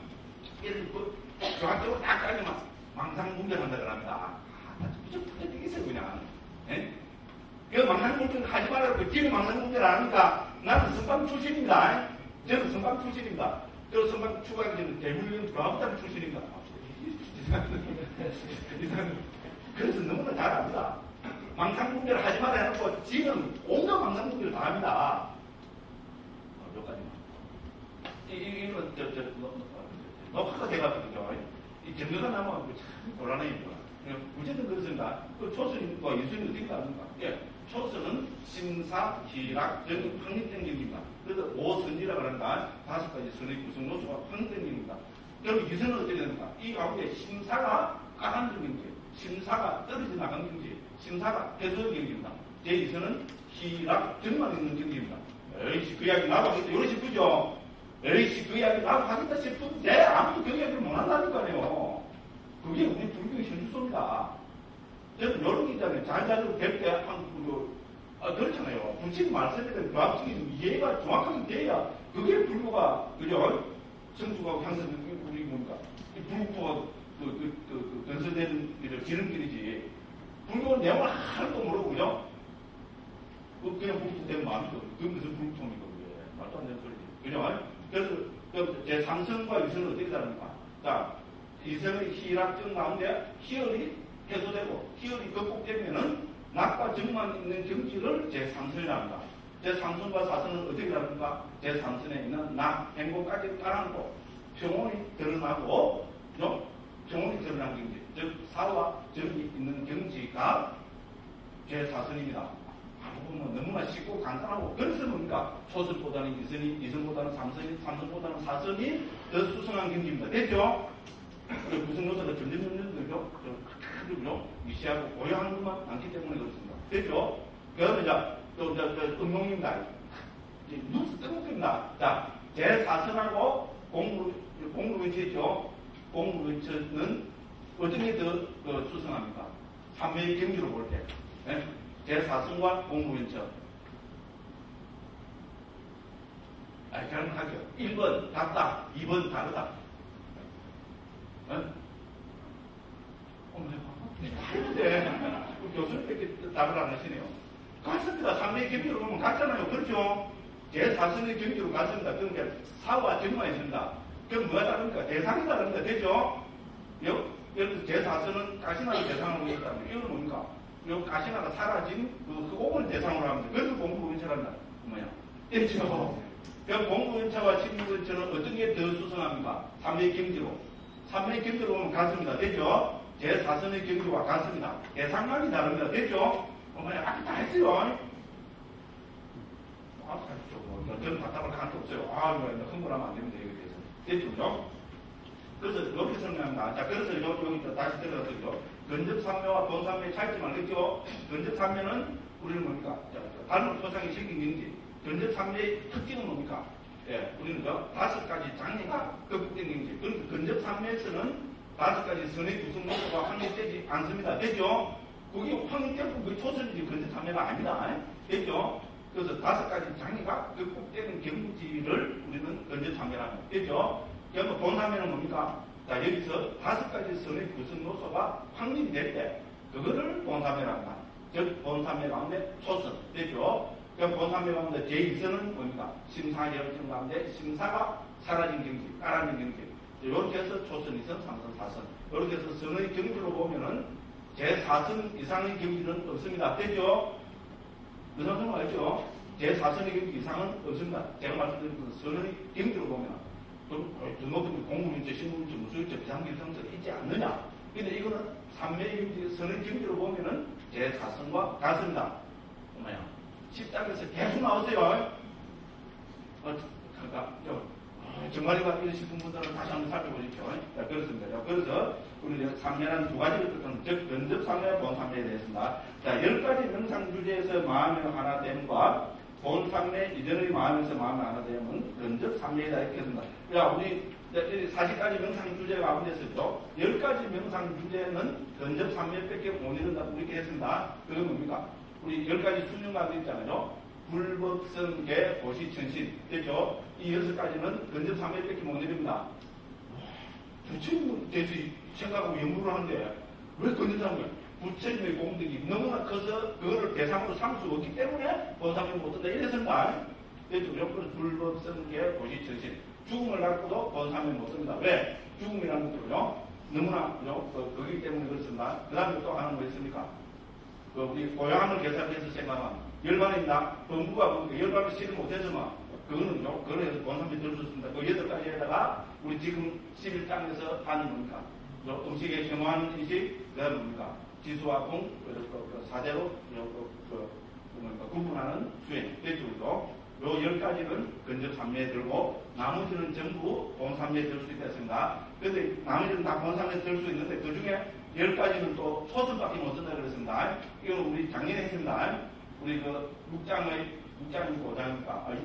저한테로 딱 깔리면 망상분별한다 그럽니다. 무조건 되겠어요, 그냥. 예? 그 망상분별 하지 말라고 뒤에 망상분별 안 하니까 나는 선방 출신입니다. 저는 선방 출신입니다. 저 선방 추가하기 전에 대물련 교합단 출신입니다. 그래서 너무나 잘 압니다. 망상분별 하지 말아 해놓고 지는 온갖 망상분별을 다 합니다. 몇 가지만. 이건 녹화가 돼가지고 이 정도가 나면 참 곤란해요. 어쨌든 그렇습니다. 그 초선과 이선이 어떻게 다릅니까? 예, 초선은 심사, 희락, 정, 확립된경입니다. 그래서 5선이라고 하니까 5가지 선의 구성 요소가 확립된경입니다. 그럼 이선은 어떻게 됩니까? 이 가운데 심사가 까한 경지, 심사가 떨어져 나간 경지, 심사가 해소의 경지입니다. 제2선은 희락, 정만 있는 경지입니다. 에이씨, 그 이야기 나도 하겠다. 이러시 그죠? 에이씨, 그 이야기 나도 하겠다 싶은데 아무도 그 이야기를 못 한다니까요. 그게 우리 불교의 현주소입니다. 저는 이런 게 있잖아요. 자자로 될 때 한국 불교, 그렇잖아요. 불신 말씀에 대한 교합적인 이해가 정확하게 돼야 그게 불교가, 그죠? 성숙하고 향상되는 우리 뭡니까? 불국토가 건설되는 기름길이지. 불교는 내용을 하나도 모르고, 그죠? 그냥 불국토 되는 마음이죠. 그게 무슨 불국토입니까? 그게. 말도 안 되는 소리지. 그죠? 그래서 제3선과 이선은 어떻게 다릅니까? 자, 이선의 희락정 가운데 희열이 해소되고 희열이 극복되면은 낙과 정만 있는 경지를 제3선이라 합니다. 제3선과 4선은 어떻게 다릅니까? 제3선에 있는 낙, 행복까지 따라하고 평온이 드러나고, 평온이 드러난 경지, 즉 사와 정이 있는 경지가 제4선입니다. 보면 너무나 쉽고 간단하고, 그래서 뭡니까? 초선보다는 이선이, 이선보다는 삼선이, 삼선보다는 사선이 더 수성한 경지입니다. 됐죠? 구성 요소가 점점 되죠? 크죠? 미시하고 고요한 것만 많기 때문에 그렇습니다. 됐죠? 그러면 또 응용입니다. 뉴스 뜨겁습니다. 자, 제4선하고 공무원체죠? 공무원체는 어떤 게 더 수성합니까? 3회의 경지로 볼 때. 네? 제4선과 공무원처. 가능하죠. 1번 같다, 2번 다르다. 다른데 교수님께 답을 안 하시네요. 같습니다. 3회의 경지로 보면 같잖아요. 그렇죠? 제4선의 경지로 같습니다. 그러니까 사와 정만 있습니다. 그럼 뭐가 다릅니까? 대상이 다릅니다. 됐죠? 예를 들어 제4선은 가시나를 대상으로 있다면 이건 뭡니까? 요 가시나가 사라진 그 흑옥을 대상으로 합니다. 그래서 공부원처란다. 뭐야? 됐죠? 그럼 공부원처와 친구원처는 어떤 게 더 수성합니까? 3회의 경지로. 3회의 경지로 보면 같습니다. 됐죠? 제4선의 경지와 같습니다. 대상감이 다릅니다. 됐죠? 아까 다 했어요. 저는 답답할 거 없어요. 흥분하면 안 됩니다. 여기 대해서. 됐죠? 그래서 이렇게 설명합니다. 자, 그래서 여기 다시 들어가서 근접삼매와 본삼매의 차이점 알겠죠? 근접삼매는 우리는 뭡니까? 닮은 토상이 생긴 경지. 근접삼매의 특징은 뭡니까? 예, 우리는 5가지 장애가 극복된 경지. 그러니까 근접삼매에서는 5가지 선의 구성 요소가 확립되지 않습니다. 됐죠? 그게 확립되고 그러면 그 초선이지 근접참여가 아니다. 됐죠? 그래서 5가지 장애가 극복되는 경지를 우리는 근접참여라고 합니다. 됐죠? 그러면 본참여는 뭡니까? 자, 여기서 5가지 선의 구성 요소가 확립이 될 때, 그거를 본참여라고 합니다. 즉, 본참여 가운데 초선. 됐죠? 그럼 본참여 가운데 제2선은 뭡니까? 심사 결정 가운데 심사가 사라진 경지, 깔아진 경지. 이렇게 해서 초선, 2선, 3선, 4선. 이렇게 해서 선의 경지로 보면은 제4선 이상의 경지는 없습니다. 됐죠? 무슨 말인지 알죠? 제4선의 경지 이상은 없습니다. 제가 말씀드린 그 선의 경지로 보면 등록금, 공무원인지, 신분인지, 무수인지, 비상기성서 있지 않느냐? 근데 이거는 3매의 경지, 선의 경지로 보면은 제4선과 같습니다. 뭐야? 10장에서 계속 나오세요. 그러니까, 정말이가 이러신 분들은 다시 한번 살펴보십시오. 자, 그렇습니다. 그래서 우리 3매라는 2가지를 뜻하는, 즉, 근접 3매, 본 3매에 대해서입니다. 자, 10가지 명상주제에서 마음의 하나됨과 본 3매 이전의 마음에서 마음의 하나됨은 근접 3매이다. 이렇게 했습니다. 자, 우리 40가지 명상주제 가운데서죠. 10가지 명상주제는 근접 3매밖에 못 이룬다고 이렇게 했습니다. 그건 뭡니까? 우리 10가지 수명가도 있잖아요. 불법성계, 보시천신. 됐죠? 이 6가지는 근접 3매밖에 못 이룹니다. 부처님은 대해서 생각하고 연구를 하는데, 왜 근접 3매? 부처님의 공덕이 너무나 커서 그거를 대상으로 삼을 수 없기 때문에 본삼매 못한다. 이래서인가? 됐죠? 그래서 불법성계, 보시천신. 죽음을 갖고도 본삼매 못합니다. 왜? 죽음이라는 것도요, 너무나, 거기 때문에 그렇습니다. 그 다음에 또 하는 거 있습니까? 우리 고향을 계산해서 생각하면 열반입니다. 법무가 열반을 실을 못해서만 그거는요, 그걸 해서 본삼매 들 수 있습니다. 그 8가지에다가 우리 지금 11장에서 하는 뭡니까? 음식에 겸하는 의식, 그 다음에 뭡니까? 지수와 공, 사대로 구분하는 수행, 대충으로 요 10가지는 근접 3매에 들고 나머지는 전부 본 3매에 들 수 있다 했습니다. 그런데 나머지는 다 본 3매에 들 수 있는데 그 중에 10가지는 또 초선밖에 못 쓴다 그랬습니다. 이거는 우리 작년에 했습니다. 우리 그 6장이고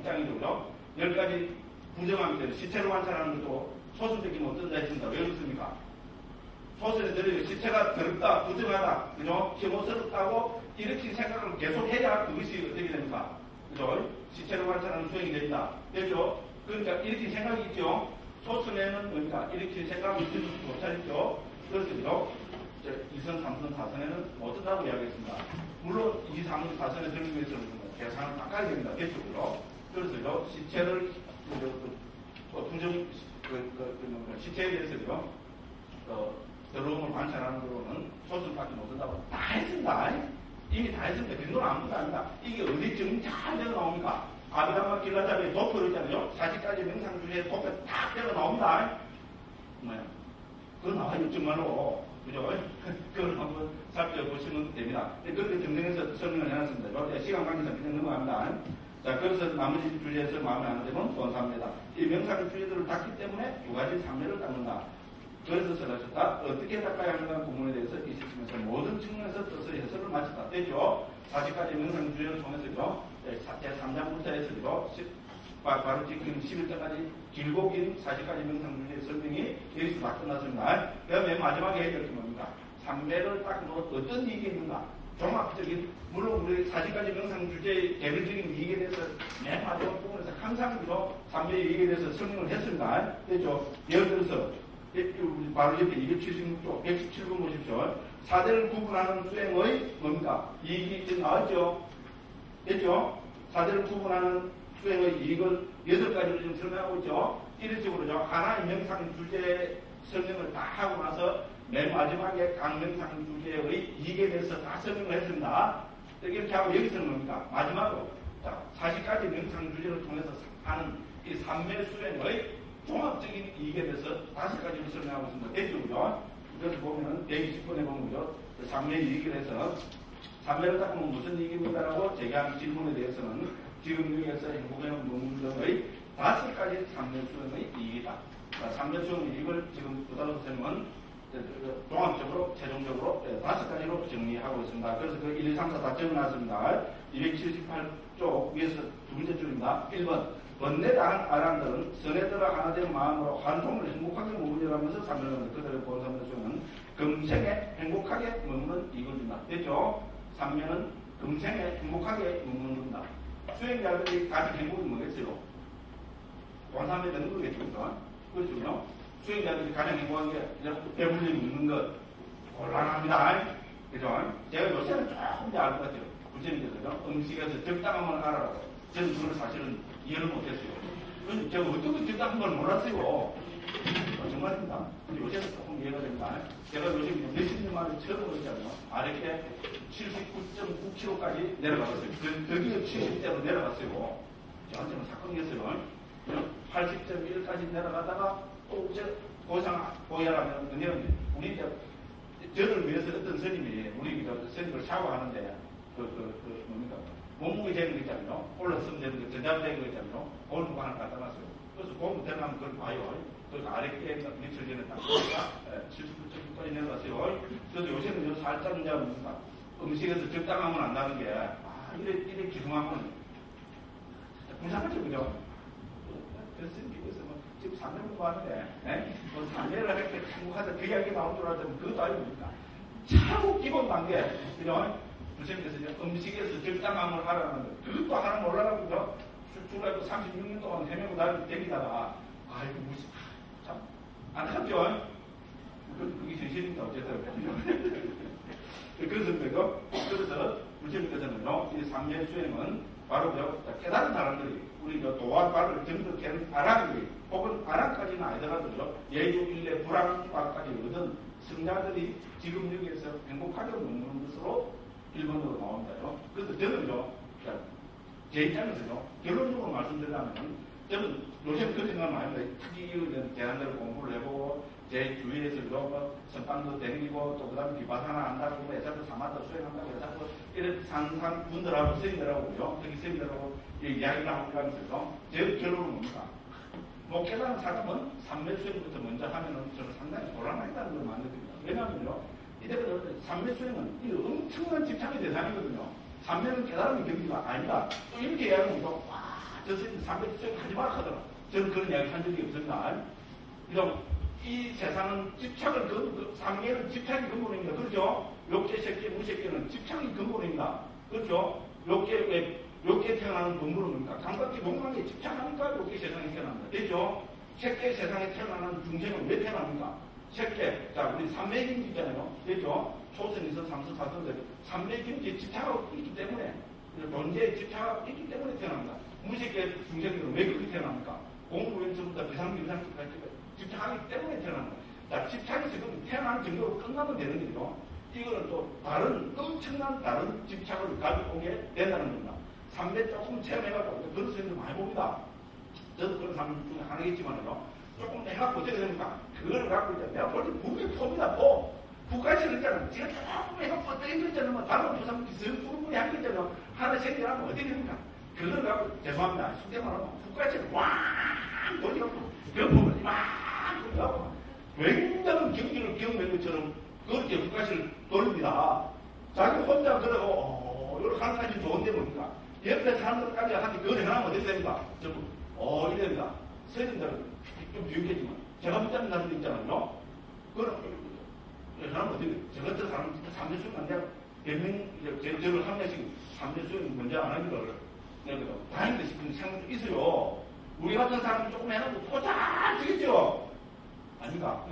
6장이죠. 10가지 부정하기 때문에 시체로 관찰하는 것도 초선밖에 못 쓴다 했습니다. 왜 그렇습니까? 초선애들이 시체가 더럽다, 부정하다, 그죠? 혐오스럽다고 이렇게 생각을 계속 해야 그것이 어떻게 됩니까? 그죠? 시체로 관찰하는 수행이 됩니다. 됐죠? 그러니까 이렇게 생각이 있죠? 초선에는 뭡니까? 이렇게 생각을 있지 못하겠죠? 그래서 2선, 3선, 4선에는 못한다고 이야기했습니다. 물론 2, 3, 4선에 들기 위해서는 계산을 바꿔야 됩니다. 대충으로. 그래서 시체를 부정, 시체에 대해서요, 더러움을 관찰하는 거로는 초선밖에 못한다고 다 했습니다. 이미 다 했습니다. 그 정도는 아무것도 아닙니다. 이게 어디 지금 잘 되어 나옵니까? 아비담마 길라잡이에 도표를 있잖아요. 40가지 명상주제에 도표 딱 되어 나옵니다. 뭐야? 그거 나와요, 정말로. 그죠? 그걸 한번 살펴보시면 됩니다. 그렇게 정정해서 설명을 해놨습니다. 시간 관계상 그냥 넘어갑니다. 자, 그래서 나머지 주제에서 마음에 안 들면 본삼매다. 이 명상 주제들을 닦기 때문에 2가지 삼매를 닦는다. 그래서 설하셨다. 어떻게 닦아야 하는가 부분에 대해서 이 시점에서 모든 측면에서 뜻을 해석을 마쳤다. 됐죠? 40가지 명상 주제를 통해서죠. 제3장부터 해서죠. 바로 지금 11장까지 길고 긴 40가지 명상 주제의 설명이 여기서 다 끝났습니다. 그 다음에 마지막에 해야 될 게 뭡니까? 삼매를 닦고 어떤 이익이 있는가? 종합적인, 물론 우리 40가지 명상 주제의 개별적인 이익에 대해서 맨 마지막 부분에서 항상 삼매의 이익에 대해서 설명을 했습니다. 됐죠? 예를 들어서 바로 옆에 276조, 117번 보십시오. 사대를 구분하는 수행의 뭡니까? 이익이 나왔죠? 됐죠? 사대를 구분하는 수행의 이익을 8가지로 지금 설명하고 있죠? 이런 식으로죠. 하나의 명상 주제 설명을 다 하고 나서 맨 마지막에 각 명상 주제의 이익에 대해서 다 설명을 했습니다. 이렇게 하고 여기서는 뭡니까? 마지막으로 40가지 명상 주제를 통해서 하는 이 삼매 수행의 종합적인 이익에 대해서 5가지로 설명하고 있습니다. 대충으로. 그래서 보면은 120번에 보면요. 삼매 이익에 대해서 삼매를 닦으면 무슨 이익입니다라고 제기한 질문에 대해서는 지금 여기에서 행복해놓은 논문들의 5가지 삼매 수행의 이익이다. 삼매 수행의 이익을 지금 부다로 선생님은 종합적으로, 최종적으로 5가지로 정리하고 있습니다. 그래서 그 1, 2, 3, 4 다 적어놨습니다. 278쪽 위에서 2번째 줄입니다. 1번. 번뇌다한 아란들은 선에들어 하나된 마음으로 한통을 행복하게 머무르면서 삼매를 그들의 본삼매 수행은 금생에 행복하게 머무는 이것입니다. 됐죠? 삼매는 금생에 행복하게 먹는 겁니다. 수행자들이 가장 행복이 뭐겠어요? 동삼매 되는 거겠죠. 그렇죠. 수행자들이 가장 행복한 게 배불리 먹는 것 곤란합니다. 그죠? 제가 요새는 조금 더 알 것 같아요. 부처님께서 음식에서 적당함을 알아라고. 저는 그걸 사실은 이해를 못했어요. 제가 어떻게 적당한 걸 몰랐어요. 정말입니다. 근데 요새는 조금 이해가 됩니다. 제가 요새 몇십 년 만에 처음 그랬잖아요. 아래께 79.9kg까지 내려갔어요. 드디어 70대로 내려갔어요. 저한테는 사건이었어요. 80.1까지 내려가다가 또 고상 고혈압이 그냥 우리 이제 저를 위해서 어떤 스님이 우리 스님을 샤워하는데 뭡니까 몸무게 재는 거 있잖아요. 올랐으면 되는 거 전자되는 거 있잖아요. 그걸 누가 하나 갖다 놨어요. 그래서 보면 들어가면 그걸 봐요. 그래서 아랫게 며칠 전에 딱 보니까 79.9까지 내려갔어요. 그래서 요새는 살짝 이제 뭡니까 음식에서 적당하면 안 나는 게 이래 기둥하면 불쌍하죠, 그죠? 그래서 뭐 지금 3년 공부하는데 뭐 3년을 이렇게 행복하다 그 이야기 나올 줄 알았더니 그것도 아닙니까? 참 기본 단계, 그죠? 부처님께서 음식에서 적당함을 하라는 거 그것도 하나 몰라가지고 출가해도 36년 동안 헤매고 다니다가 아이고 무슨 참 안타깝죠? 그게 현실입니다. 어쨌든 그래서 부처님께서는요 이 삼매 수행은 바로 깨달은 사람들이 우리 도화발을 정득하는 아랑들이 혹은 아랑까지는 아니더라도요 예주 일례 불황과까지 얻은 승자들이 지금 여기에서 행복하게 먹는 것으로 일본으로 나온다요. 그래서 저는요 제 입장에서요 결론적으로 말씀드리자면 저는 요즘 그런 생각 많이 해요. 특히 대안대로 공부를 해보고 제 주위에서 선방도 다니고 또 그 다음에 비바사나 한다고 애사도 사마도 수행한다고 해서 이런 상상분들하고 스님들하고요 저기 스님들하고 이야기를 하고 가면서 제 결론은 뭡니까? 못 깨달은 사람은 삼매 수행부터 먼저 하면은 저는 상당히 곤란하다는 걸 만듭니다. 왜냐하면요 이때부터 삼매 수행은 이 엄청난 집착의 대상이거든요. 삼매는 깨달음의 경지가 아니다. 또 이렇게 이야기하면 저 스님 삼매 수행 하지 마라 하더라. 저는 그런 이야기 한 적이 없습니다. 이 세상은 집착을 삼매는 집착이 근본입니다. 그렇죠? 욕계, 색계, 무색계는 집착이 근본입니다. 그렇죠? 욕계 태어나는 동물은 뭡니까? 감각기 건강에 집착하니까 욕계 세상에 태어납니다. 되죠? 색계 세상에 태어나는 중생은 왜 태어납니까? 색계, 자 우리 삼매경지 있잖아요. 되죠? 초선에서 삼선, 사선들 삼매경지에 집착하고 있기 때문에 존재에 집착하고 있기 때문에 태어납니다. 무색계 중생들은 왜 그렇게 태어납니까? 공부에서부터 비상비상까지 집착하기 때문에 태어납니다. 자, 집착에서 태어나는 정도로 끝나면 되는 거죠. 이거는 또 엄청난 다른 집착을 가지고 오게 된다는 겁니다. 삼매 조금 체험해가지고 그런 스님들 많이 봅니다. 저도 그런 사람 중에 하나겠지만요. 조금 해갖고 어떻게 됩니까? 그걸 갖고 이제 내가 볼 때 분명히 봅니다. 북가시를 있잖아요. 제가 조금 해갖고 어떻게 있잖아요. 다른 부산 부분이 한 게 있잖아요. 하나 생겨나면 어떻게 됩니까? 그걸 갖고 죄송합니다. 숙제 말하면 북가시를 왕 돌려갖고 그 부분이 막 돌려갖고 굉장한 경기를 경험한 것처럼 그렇게 북가시를 돌립니다. 자기 혼자 그러고 이렇게 하는 까지 좋은데 뭡니까? 옆에 사람들까지 한테 그걸 해나면 어떻게 됩니까? 전부 이랍니다. 스님들은 좀 비웃겠지만 제가 붙잡는 사람도 있잖아요. 그럼 해나면 어떻게 돼요? 저 같은 사람 진짜 삼대수는 안 돼요. 저를 한 명씩 삼대수는 먼저 안 하기를 다행이다 싶은 생각도 있어요. 우리 같은 사람이 조금 해놔도 포착 주겠죠? 아닌가?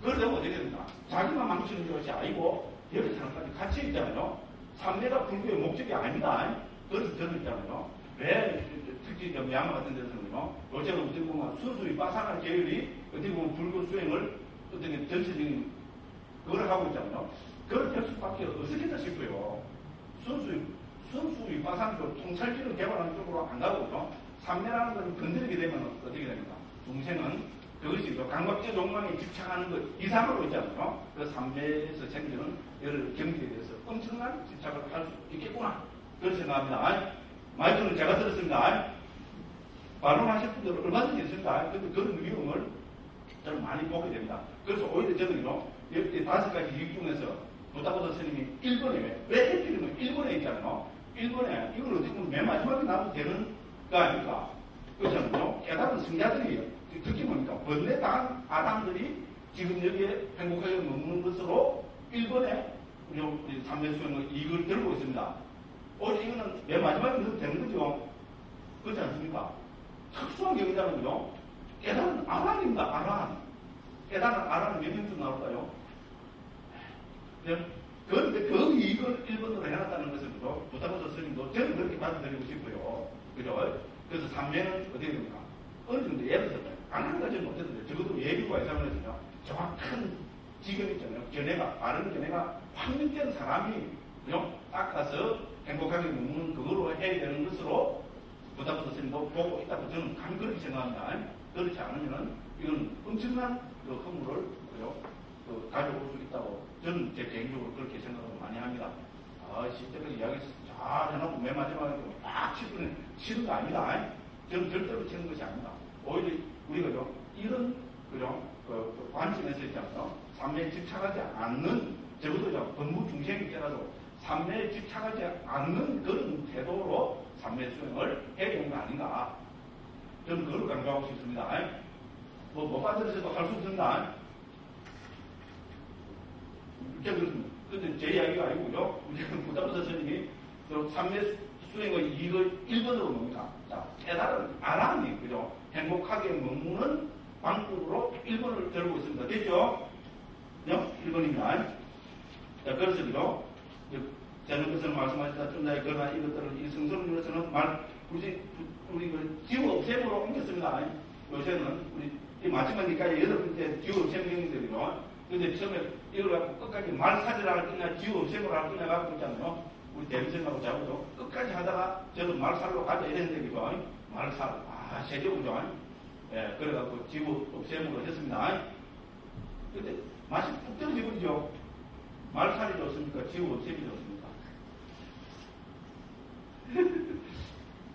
그러려면 어떻게 됩니까? 자기만 망치는 것이 아니고 옆에 사람까지 같이 있잖아요. 삼매가 불교의 목적이 아닙니다. 그래서 저는 있잖아요. 왜 특히 미얀마 같은 데서는요. 요새는 어떻게 보면 순수히 빠삭한 계열이 어떻게 보면 불교 수행을 어떻게 전체적인 그걸 하고 있잖아요. 그걸 될 수밖에 없겠다 싶어요. 순수히 빠삭한 통찰기를 개발하는 쪽으로 안 가거든요. 삼매라는 걸 건드리게 되면 어떻게 됩니까? 중생은 그것이 감각적 욕망에 집착하는 것 이상으로 있잖아요. 그 삼매에서 생기는 여러 경지에 대해서 엄청난 집착을 할 수 있겠구나. 그런 생각합니다. 말씀을 제가 들었습니다. 발언하실 분들은 얼마든지 있습니다. 근데 그런 위험을 저는 많이 보게 됩니다. 그래서 오히려 저는요, 여기 5가지 이유 중에서 부다보다 스님이 일본에 왜 해필이면 일본에 있잖아요. 일본에 이걸 어떻게 보면 맨 마지막에 나도 되는 거 아닙니까? 그렇잖아요. 깨달은 승자들이에요. 특히 뭡니까? 번뇌 당한 아담들이 지금 여기에 행복하게 먹는 것으로 일본에 우리 삼매수행의 이익을 들고 있습니다. 오히려 이거는 맨 마지막에 넣어도 되는 거죠. 그렇지 않습니까? 특수한 경우잖아요. 깨달은 아란입니다. 아란. 깨달은 아란은 몇 년쯤 나올까요? 그런데 그 이익을 1번으로 해놨다는 것은 그죠? 부타고서 스님도 저는 그렇게 받아들이고 싶어요. 그죠? 그래서 삼매는 어떻게 됩니까? 어느 정도 예를 들어서 안한까지는 못해도 적어도 예비과 이상에서요. 정확한 지금 있잖아요. 견해가, 바른 견해가 확립된 사람이 그죠? 닦아서 행복하게 먹는 그걸로 해야 되는 것으로 부타고서 스님도 보고 있다고 저는 감 그렇게 생각합니다. 그렇지 않으면 이건 엄청난 그 허물을 그죠? 가져올 수 있다고 저는 제 개인적으로 그렇게 생각을 많이 합니다. 실제로 이야기 잘 해놓고 맨 마지막에 막 치는 거 아니다. 저는 절대로 치는 것이 아닙니다. 오히려 우리가요 이런 그죠? 그 관점에서 있잖아요. 삼매에 집착하지 않는 적어도 법무 중생이 있더라도 삼매에 집착하지 않는 그런 태도로 삼매 수행을 해야 되는 거 아닌가. 저는 그걸 강조하고 싶습니다. 못 받들어서도 할 수 없습니다. 근데 제 이야기가 아니고요. 부타고서 스님이 삼매 수행의 이익을 1번으로 뭡니까? 자, 깨달은 아람이, 그죠? 행복하게 머무는 방법으로 1번을 들고 있습니다. 됐죠? 1번입니다. 자, 그래서, 그죠? 저는 것을 말씀하시다 좀 전에 그러나 이것들은 이 성서론에서는 우리 그 지우 없앰으로 옮겼습니다. 요새는 이 마지막까지 8번째 지우 없앰 경인들이죠. 근데 처음에 이걸 갖고 끝까지 말살이라 할 거냐, 지우 없앰으로 할 거냐 갖고 있잖아요. 우리 대리생하고 자고도 끝까지 하다가 저도 말살로 가자 이랬는데, 그죠? 말살. 세계우죠. 예, 그래갖고 지우 없앰으로 했습니다. 근데 맛이 뚝 떨어져 버리죠. 말살이 좋습니까? 지우 없앰이 좋습니까?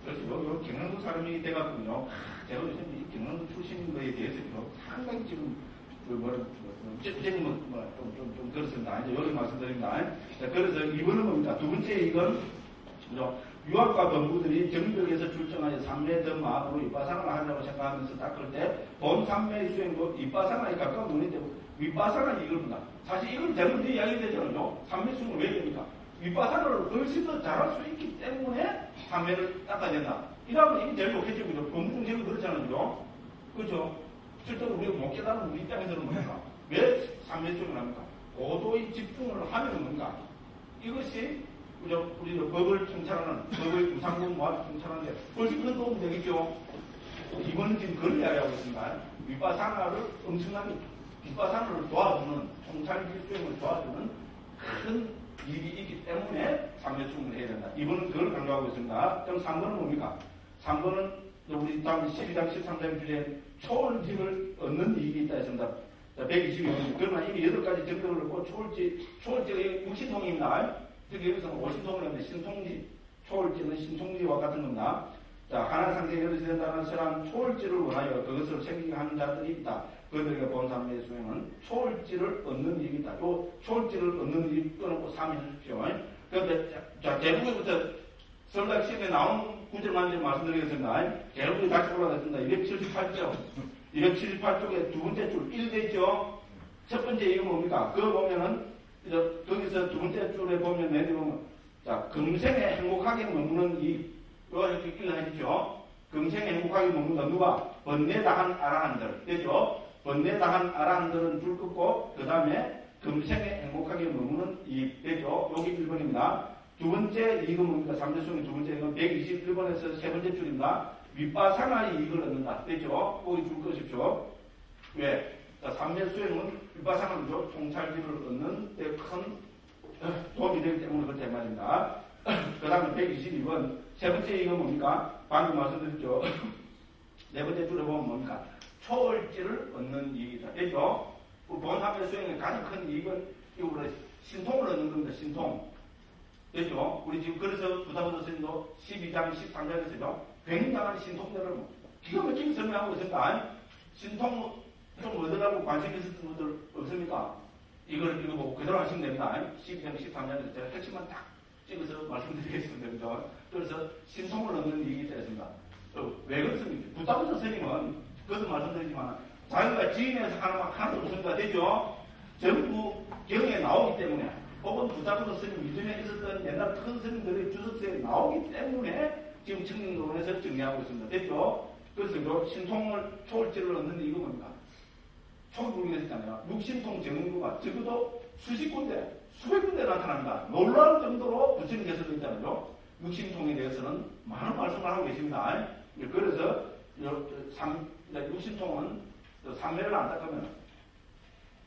그래서 요 경상도 사람이 돼갖군요. 제가 요즘 이 경상도 출신인 거에 대해서 상당히 지금 좀 그렇습니다. 이제 여기 말씀드립니다. 자, 그래서 2번은 뭡니까? 두 번째 이건 유학과 본부들이 정벽에서 출정하여 삼매 덤마으로 윗바사나를 하려고 생각하면서 닦을 때 본 삼매의 수행도 윗바사나에 가까운 논의 때문에 윗바사나 이겁니다. 사실 이건 잘못 이야기 되잖아요. 삼매 수행을 왜 됩니까? 윗바사나를 훨씬 더 잘할 수 있기 때문에 삼매를 닦아야 된다. 이러면 이게 제일 좋겠죠. 그죠? 본부중생은 그렇잖아요. 그죠? 실제로 우리가 못 깨달은 우리 입장에서는 뭡니까? 왜 삼매 수행을 합니까? 고도의 집중을 하면 뭔가 이것이 그죠? 우리가 법을 통찰하는, 법의 우상공 모아서 통찰하는데 훨씬 큰 도움이 되겠죠? 이번은 지금 그걸 이야기하고 있습니다. 윗바사나를 엄청나게, 윗바사나를 도와주는, 통찰질 수행을 도와주는 큰 일이 있기 때문에 삼매수행을 해야 된다. 이번은 그걸 강조하고 있습니다. 그럼 3번은 뭡니까? 3번은 우리 다음 12장 13장 주제 초월지를 얻는 이익이 있다 했습니다. 122번. 그러나 이미 8가지 정도를 얻고 초월지가 육신통입니다. 즉 여기서는 오신통을 하는데 신통지, 초월지는 신통지와 같은 겁니다. 자, 하나 상태에 이르게 된다는 사람 초월지를 원하여 그것을 생기게 하는 자들이 있다. 그들에게 본 삼매의 수행은 초월지를 얻는 일이 있다. 요 초월지를 얻는 일이 끊어놓고 3위 하십시오. 그런데 자, 제국에부터 설날 시험에 나온 구절만 좀 말씀드리겠습니다. 제국이 다시 올라갔습니다. 278쪽. 278쪽에 두 번째 줄 1대죠. 첫 번째 이거 뭡니까? 그거 보면은 거기서 두 번째 줄에 보면 내려보면 자, 금생에 행복하게 머무는 이렇게 읽어내시죠. 금생에 행복하게 머문다. 누가? 번뇌당한 아라한들. 되죠? 번뇌당한 아라한들은 줄 긋고 그 다음에 금생에 행복하게 머무는 이 되죠? 여기 1번입니다. 두 번째 이익은 뭡니까? 3대 수행의 두 번째 이익은 121번에서 세 번째 줄입니다. 윗바사나의 이익을 얻는다. 되죠? 거기 줄 것이죠. 왜? 자, 삼매 수행은 윗바사나죠. 통찰지를 얻는 데 큰 도움이 되기 때문에 그렇다 말입니다. 그 다음에 122번. 세 번째 이익은 뭡니까? 방금 말씀드렸죠. 네 번째 줄에 보면 뭡니까? 초월지를 얻는 이익이다. 되죠? 본 삼매 수행의 가장 큰 이익은 이거 신통을 얻는 겁니다. 신통. 됐죠? 우리 지금 그래서 부타고서 스님도 12장 13장에서죠. 굉장한 신통들을 기가 막히게 설명하고 있습니다. 신통 좀 얻으라고 관심 있었던 분들 없습니까? 이걸 보고 그대로 하시면 됩니다. 12장 13장에서 제가 핵심만 딱 찍어서 말씀드리겠습니다. 그죠? 그래서 신통을 얻는 얘기 되었습니다. 왜 그렇습니까? 부타고서 스님은 그것도 말씀드리지만 자기가 지인에서 하나도 없습니다. 되죠? 전부 경에 나오기 때문에 혹은 부탁으로 스님 이전에 있었던 옛날 큰 스님들의 주석서에 나오기 때문에 지금 청정론에서 정리하고 있습니다. 됐죠? 그래서 신통을 초월지를 얻는데 이거 뭡니까? 초월불경에서 있잖아요. 육신통 정응구가 적어도 수십 군데, 수백 군데 나타난다. 놀라울 정도로 부처님 개설되어 있잖아요. 육신통에 대해서는 많은 말씀을 하고 계십니다. 그래서 육신통은 삼매를 안 닦으면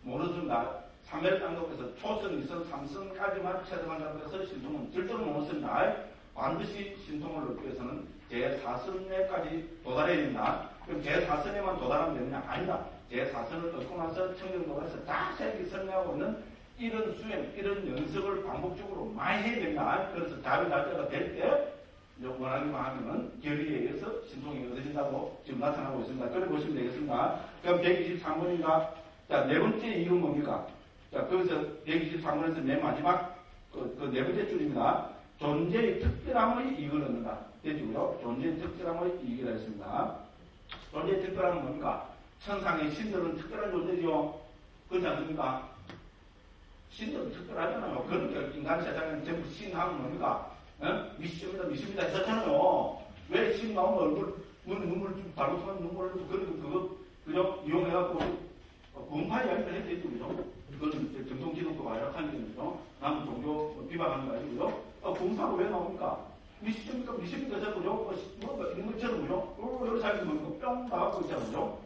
모르습니다. 삼매를 닦는다고 초선, 이선, 삼선까지만 체득한다고 해서 신통은 절대로 못 씁니다. 반드시 신통을 얻기 위해서는 제4선에까지 도달해야 된다. 그럼 제4선에만 도달하면 되느냐? 아니다. 제4선을 얻고 나서 청정도에서 자세하게 설명하고 있는 이런 수행, 이런 연습을 반복적으로 많이 해야 된다. 그래서 자비자재가 될 때 원하기만 하면은 결의에 의해서 신통이 얻어진다고 지금 나타나고 있습니다. 그래 보시면 되겠습니다. 그럼 123번입니다. 자, 네 번째 이유는 뭡니까? 자, 거기서 123번에서 맨 마지막 그 네 번째 줄입니다. 존재의 특별함의 이익을 얻는다. 되죠? 존재의 특별함의 이익이라 했습니다. 존재의 특별함은 뭡니까? 천상의 신들은 특별한 존재죠. 그렇지 않습니까? 신들은 특별하잖아요. 그러니까 인간 세상에는 전부 신하면 뭡니까? 미십니다 했었잖아요. 왜 신 나오면 얼굴, 눈물 좀 달고서만 눈물을 그저 이용해갖고 분파 이야기를 해야 되죠. 그죠? 그건 정통기독교 완락한 게죠. 남은 종교 비방하는 거 아니고요. 분파가 왜 나옵니까? 미십니까? 해서 그죠? 이런 것처럼 그죠? 여러 사람이 뭡니까? 뿅 나가고 있잖아요.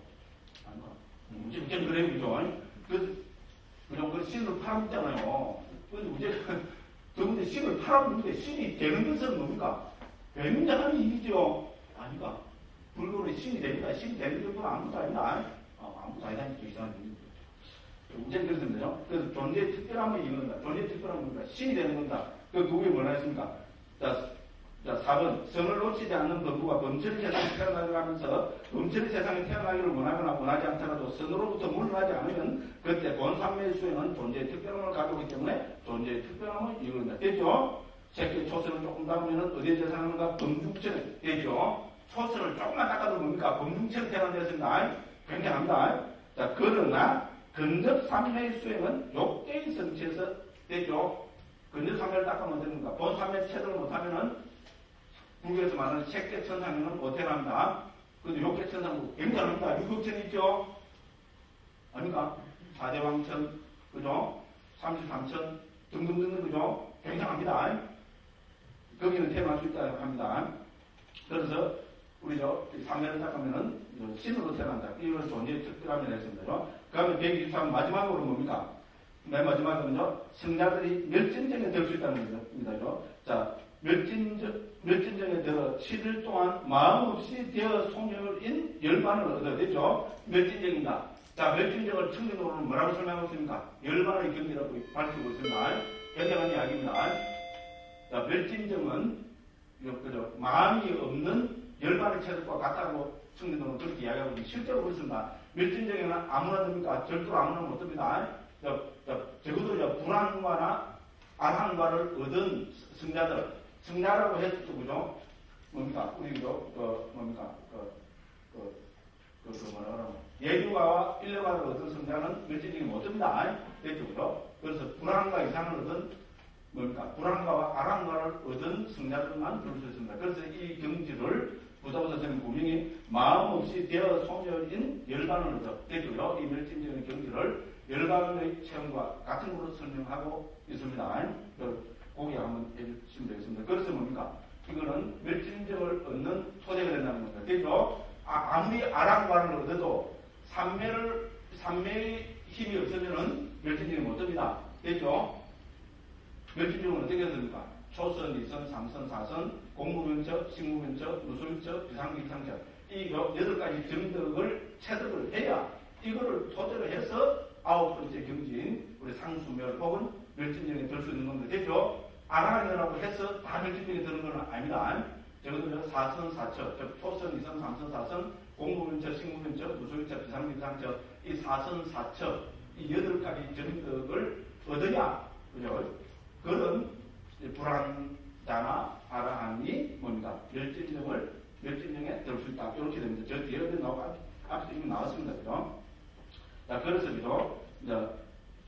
문제는 그래요. 그죠? 그 신을 팔아먹잖아요. 근데 문제가 그런데 신을 팔아먹는데 신이 되는 것은 뭡니까? 굉장한 일이죠. 아니가. 불교는 신이 됩니다. 신이 되는 정도는 아무것도 아니다. 아무것도 아니다. 이상한 일입니다. 문제는 그렇습니다. 그래서 존재의 특별함을 이거는 존재의 특별함은 뭡니까? 신이 되는 겁니다. 그게 뭐라 했습니까? 자, 4번. 성을 놓치지 않는 범부가 범철의 세상에 태어나가면서 범철의 세상에 태어나기를 원하거나 원하지 않더라도 선으로부터 물러나지 않으면 그때 본삼매의 수행은 존재의 특별함을 가지고 있기 때문에 존재의 특별함을 이루는다. 됐죠? 새끼 초선을 조금 닦으면 어디에 재산하는가? 범중천에. 됐죠? 초선을 조금만 닦아도 뭡니까? 범중천에 태어난다했습니다. 굉장합니다. 자, 그러나 근접 삼매의 수행은 욕계의 성취에서 됐죠? 근접 삼매를 닦으면 됩니까? 본 삼매 체득을 못하면은 불교에서 말하는 색계천상에는 어태합니다. 근데 욕계천상은 굉장합니다. 육육천이 있죠? 아닙니까? 4대왕천, 그죠? 33천, 등등등등, 그죠? 굉장합니다. 거기는 태어날 수 있다고 합니다. 그래서, 우리 삼매를 닦으면은 신으로 태어난다. 이걸 존재의 특별함이라 했습니다. 그 다음에 123 마지막으로 뭡니까? 맨 마지막은요, 성자들이 멸진정에 들 수 있다는 겁니다. 자, 멸진정에 들어 7일 동안 마음 없이 되어 송열인 열반을 얻어야 되죠. 멸진정입니다. 자, 멸진정을 청정으로는 뭐라고 설명하고 있습니까? 열반의 경지라고 밝히고 있습니다. 굉장한 이야기입니다. 자, 멸진정은 마음이 없는 열반의 체득과 같다고 청정으로는 그렇게 이야기하고 있습니다. 실제로 그렇습니다. 멸진정에는 아무나 됩니까? 절대로 아무나 못 됩니다. 적어도 불안과나 아랑과를 얻은 승자라고 했을 때, 그죠? 뭡니까? 예류가와 일레가를 얻은 승자는 멸진정이 못 됩니다. 됐죠, 그죠? 그래서 불안과 이상을 얻은, 불안과와 아랑과를 얻은 승자들만 들을 수 있습니다. 그래서 이 경지를 부다부 선생님 분명히 마음 없이 되어 소멸인 열반을 얻어. 됐죠, 이 멸진정의 경지를 열반의 체험과 같은 걸로 설명하고 있습니다. 고개 한번 해주시면 되겠습니다. 그래서 뭡니까? 이거는 멸진정을 얻는 토대가 된다는 겁니다. 됐죠? 아무리 아랑과를 얻어도 삼매의 힘이 없으면은 멸진정이 못 됩니다. 됐죠? 멸진정은 어떻게 됩니까? 초선, 이선, 삼선, 사선, 공무면처, 식무면처, 누수면처, 비상기상처. 이 8가지 정덕을 체득을 해야 이거를 토대로 해서 9번째 경지인 우리 상수멸 혹은 멸진정에 들 수 있는 겁니다. 됐죠? 아랑이라고 해서 다 멸진정에 드는 건 아닙니다. 적어도 4선, 4처, 즉 초선, 2선, 3선, 4선, 공무면처, 식무면처, 누수면처, 비상기상처, 이 4선, 4처, 이 8가지 정덕을 얻어야, 그죠? 그런 불안자나 아라한이 뭡니까? 멸진정에 들 수 있다. 이렇게 됩니다. 저 뒤에 앞서 이미 나왔습니다. 그죠? 자, 그래서, 그죠?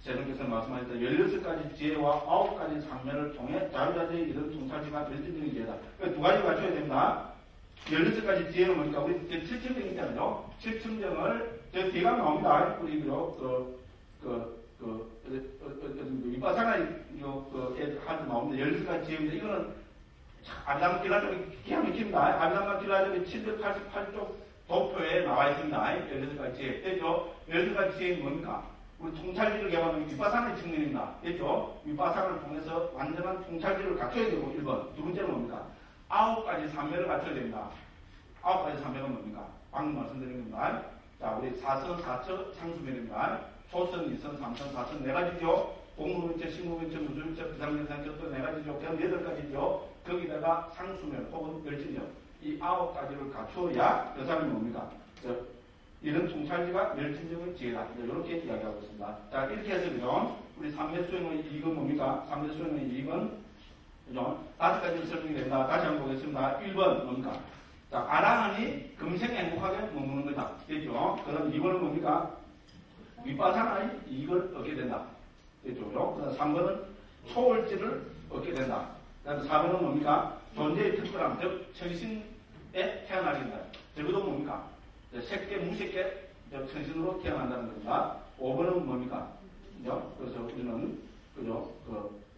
세종께서 말씀하셨다. 16가지 지혜와 9가지 상면을 통해 자유자재에 이른 통찰지가 결정적인 지혜다. 두 가지 갖춰야 됩니다. 16가지 지혜는 뭐니까 우리 7청정 있잖아요. 7청정을 저 뒤가 나옵니다. 우리 윗바사가 한테 나옵니다. 16가지 지혜입니다. 이거는 아비담 길라족이 기가 막힙니다. 아비담 길라족이 788쪽 도표에 나와 있습니다. 16가지 지혜. 됐죠? 16가지 지혜는 뭡니까? 우리 통찰지를 개발하는 윗바사의 측면입니다. 됐죠? 윗바사를 통해서 완전한 통찰지를 갖춰야 되고 1번. 두 번째는 뭡니까? 9가지 산매를 갖춰야 됩니다. 9가지 산매는 뭡니까? 방금 말씀드린 겁니다. 자, 우리 4선, 4처 상수면입니다. 초선, 2선, 3선, 4선 4가지죠. 공무면체, 식무면체, 무술면체, 비상면체, 또 4가지죠. 그럼 8가지죠. 거기다가 상수면 혹은 멸진력. 이 9가지를 갖춰야 그 사람이 뭡니까? 이런 통찰지가 멸진적인 지혜다. 이렇게 이야기하고 있습니다. 자, 이렇게 해서 우리 3매 수행의 이익은 뭡니까? 3매 수행의 이익은 그죠? 5가지를 설명이 됩니다. 다시 한번 보겠습니다. 1번 뭡니까? 자, 아라하니 금생에 행복하게 머무는 거다. 됐죠? 그 다음 2번은 뭡니까? 윗바사나의 이익을 얻게 된다. 됐죠? 그 다음 3번은 초월지를 얻게 된다. 그 다음 4번은 뭡니까? 존재의 특별함, 즉, 천신에 태어나게 된다. 적어도 뭡니까? 새끼, 무새끼, 천신으로 태어난다는 겁니다. 5번은 뭡니까? 그죠? 그래서 우리는, 그죠?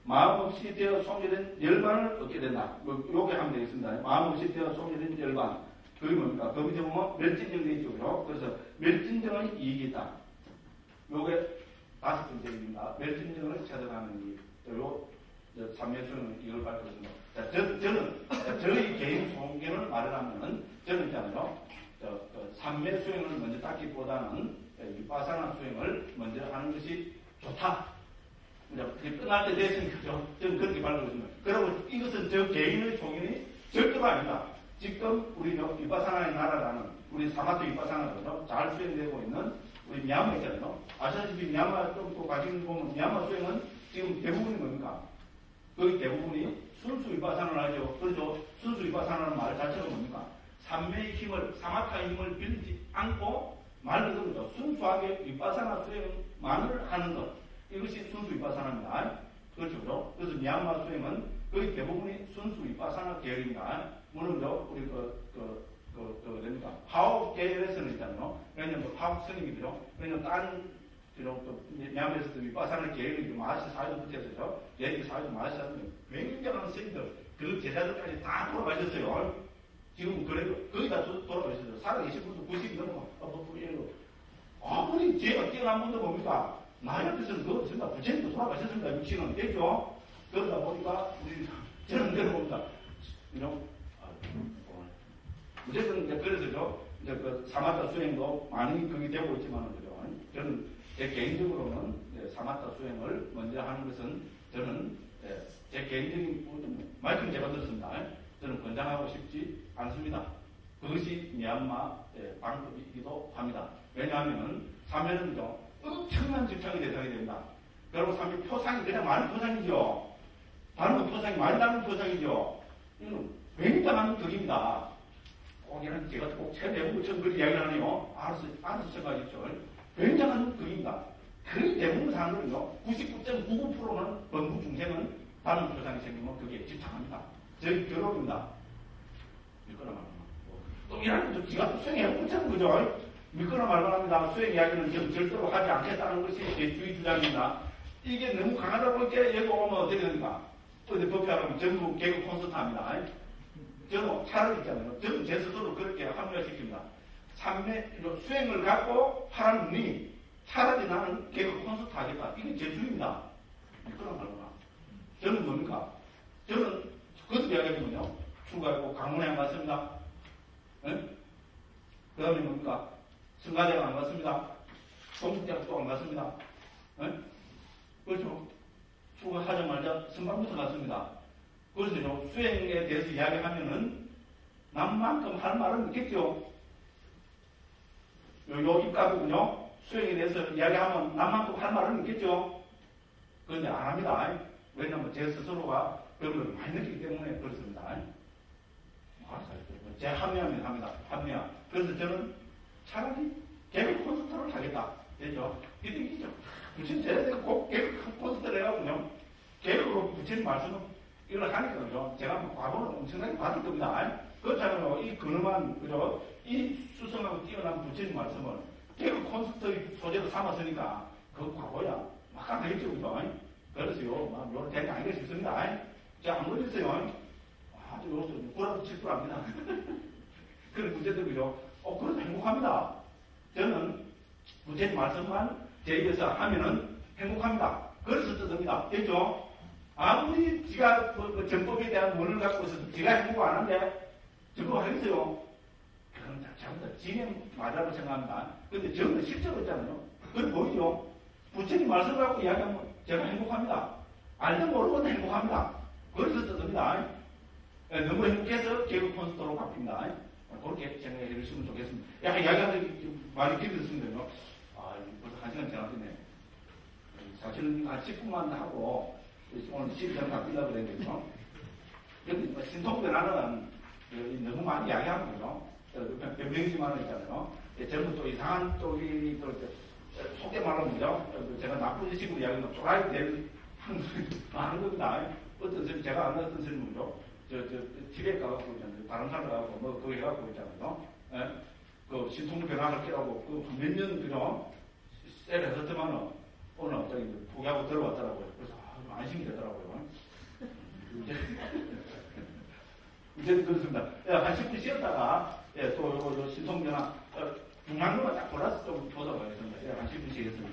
마음 없이 되어 소멸된 열반을 얻게 된다. 요게 하면 되겠습니다. 마음 없이 되어 소멸된 열반. 그게 뭡니까? 거기서 보면 멸진정 돼 있죠. 그래서 멸진정의 이익이 있다. 요게 5번째입니다. 멸진정을 찾아가는 이익. 요 삼매수는 이걸 밝혔습니다. 자, 저의 개인 소견을 말하면은, 저는 있잖아요. 삼매 수행을 먼저 닦기보다는 윗바사나 수행을 먼저 하는 것이 좋다. 이제 끝날 때 됐으니까 저는 그렇게 밝히고 있습니다. 그리고 이것은 저 개인의 소견이 절대로 아니다. 지금 우리 윗바사나의 나라라는 우리 사마토 윗바사나로 잘 수행되고 있는 우리 미얀마 있잖아요. 아시다시피 미얀마 좀 가지고 보면 미얀마 수행은 지금 대부분이 뭡니까? 거의 대부분이 순수 윗바사나를 하죠. 그렇죠. 순수 윗바사나라는 말 자체가 뭡니까? 삼매의 힘을, 사마타의 힘을 빌리지 않고 말 그대로 순수하게 윗바사나 수행만을 하는 것. 이것이 순수 윗바사나입니다. 그렇죠. 그래서 미얀마 수행은 거의 대부분이 순수 윗바사나 계열입니다. 물론 우리 뭡니까? 화옥 계열에서는 있잖아요. 왜냐면 화옥 스님이죠. 왜냐면 다른 미얀마에서도 윗바사나 계열이 마하시 사회도 붙여서죠. 얘기 사회도 마하시 사회도 굉장한 스님들, 그 제자들까지 다 돌아가셨어요. 지금 그래도 거의 다 돌아가셨어요. 살아계신 분도 90이 넘어. 아무리 죄가 뛰어난 분도 뭡니까? 나이 앞에서는 그거 없습니다. 부처님도 돌아가셨습니다. 육신은. 됐죠? 그러다 보니까 저는 들어봅니다. 어쨌든 그래서죠. 이제 그 사마타 수행도 많이 그게 되고 있지만은 그죠. 저는 제 개인적으로는 사마타 수행을 먼저 하는 것은 저는 제 개인적인 말씀 제가 들었습니다. 저는 권장하고 싶지 않습니다. 그것이 미얀마 방법이기도 합니다. 왜냐하면 사면은요 엄청난 집착이 대상이 됩니다. 여러분 사면 표상이 그냥 많은 표상이죠. 다른 건 표상이 많이 다른 표상이죠. 이건 굉장한 덕입니다. 거기는 제가 꼭 최대부처럼 그렇게 이야기를 하네요. 알아서 생각하십시오. 굉장한 덕입니다. 그 대부분 사람들은요 99.99%는 범부 중생은 다른 표상이 생기면 그게 집착합니다. 저희 결론입니다. 믿거나 말거나. 또 이런 좀 기가 수행해보고 있는 거죠. 믿거나 말거나 합니다. 수행 이야기는 절대로 하지 않겠다는 것이 제 주의 주장입니다. 이게 너무 강하다 보니까 여기 오면 어떻게 됩니까? 어디 법회하면 전부 개그 콘서트 합니다. 저는 차라리 있잖아요. 저는 제 스스로 그렇게 합리화시킵니다. 수행을 갖고 하라는 분이 차라리 나는 개그 콘서트 하겠다. 이게 제 주의입니다. 믿거나 말거나. 저는 뭡니까? 저는 그것도 이야기하면요. 출가하고 강문에 안 갔습니다. 그 다음에 뭡니까? 성가대가 안 갔습니다. 동국대학도 안 갔습니다. 그렇죠. 출가하자마자 선방부터 갔습니다. 그래서 수행에 대해서 이야기하면은 남만큼 할 말은 있겠죠. 요 입가부군요. 수행에 대해서 이야기하면 남만큼 할 말은 있겠죠. 그런데 안 합니다. 왜냐하면 제 스스로가 그런 걸 많이 느끼기 때문에 그렇습니다. 제 합리화면 합니다. 합리화. 그래서 저는 차라리 개그 콘서트를 하겠다. 되죠? 이득이죠. 무슨 제가 꼭 개그 콘서트를 해가군요. 계획으로 부처님 말씀은 이걸 하니까요. 제가 뭐 과거는 엄청나게 받을 겁니다. 그렇잖아요. 이 근엄한, 그죠? 이 수성하고 뛰어난 부처님 말씀을 개그 콘서트의 소재로 삼았으니까 그 과거야. 막 하겠죠, 그죠? 그래서요, 막, 요런 대이 아니겠 싶습니다. 자, 안 걸렸어요. 아주 요즘 불화도 칠 줄 압니다. 그런 문제들, 그죠? 그래서 행복합니다. 저는 부처님 말씀만 제 입에서 하면은 행복합니다. 그래서 뜻합니다. 됐죠? 아무리 지가 정법에 대한 원을 갖고 있어도 지가 행복 안 한데, 저거 하겠어요? 그건 전부 다 진행 맞아라고 생각합니다. 근데 저는 실제로 있잖아요. 그건 보이죠? 부처님 말씀 갖고 이야기하면 제가 행복합니다. 알든 모르고도 행복합니다. 그래서 뜻합니다. 너무 행복해서 개그 콘서트로 바뀝니다. 그렇게 생각해 주시면 좋겠습니다. 이야기하면 많이 길어졌습니다요. 벌써 1시간 지났겠네. 사실은 한 10분만 하고, 오늘 12점 바뀌려고 그랬는데요. 근데 신통변화는 너무 많이 이야기하는 거죠. 변명지만 있잖아요. 저는 또 이상한 쪽이 또 속게 말하면 죠. 제가 나쁜 식으로 이야기하면 쪼라이 될 하는 겁니다. 어떤 사람이 제가 아는 어떤 사람이죠. 티벳 가갖고 있잖아요. 다른 사람 가갖고 뭐 그거 해갖고 있잖아요. 예? 그 신통 변화를 깨라고 그 몇 년 그죠? 셀을 했었지만은 오늘 갑자기 포기하고 들어왔더라고요. 그래서 안심이 되더라고요. 이제는 그렇습니다. 한 10분 쉬었다가 또 신통 변화 중앙로가 딱 골라서 좀 보도록 하겠습니다. 한 10분 쉬겠습니다.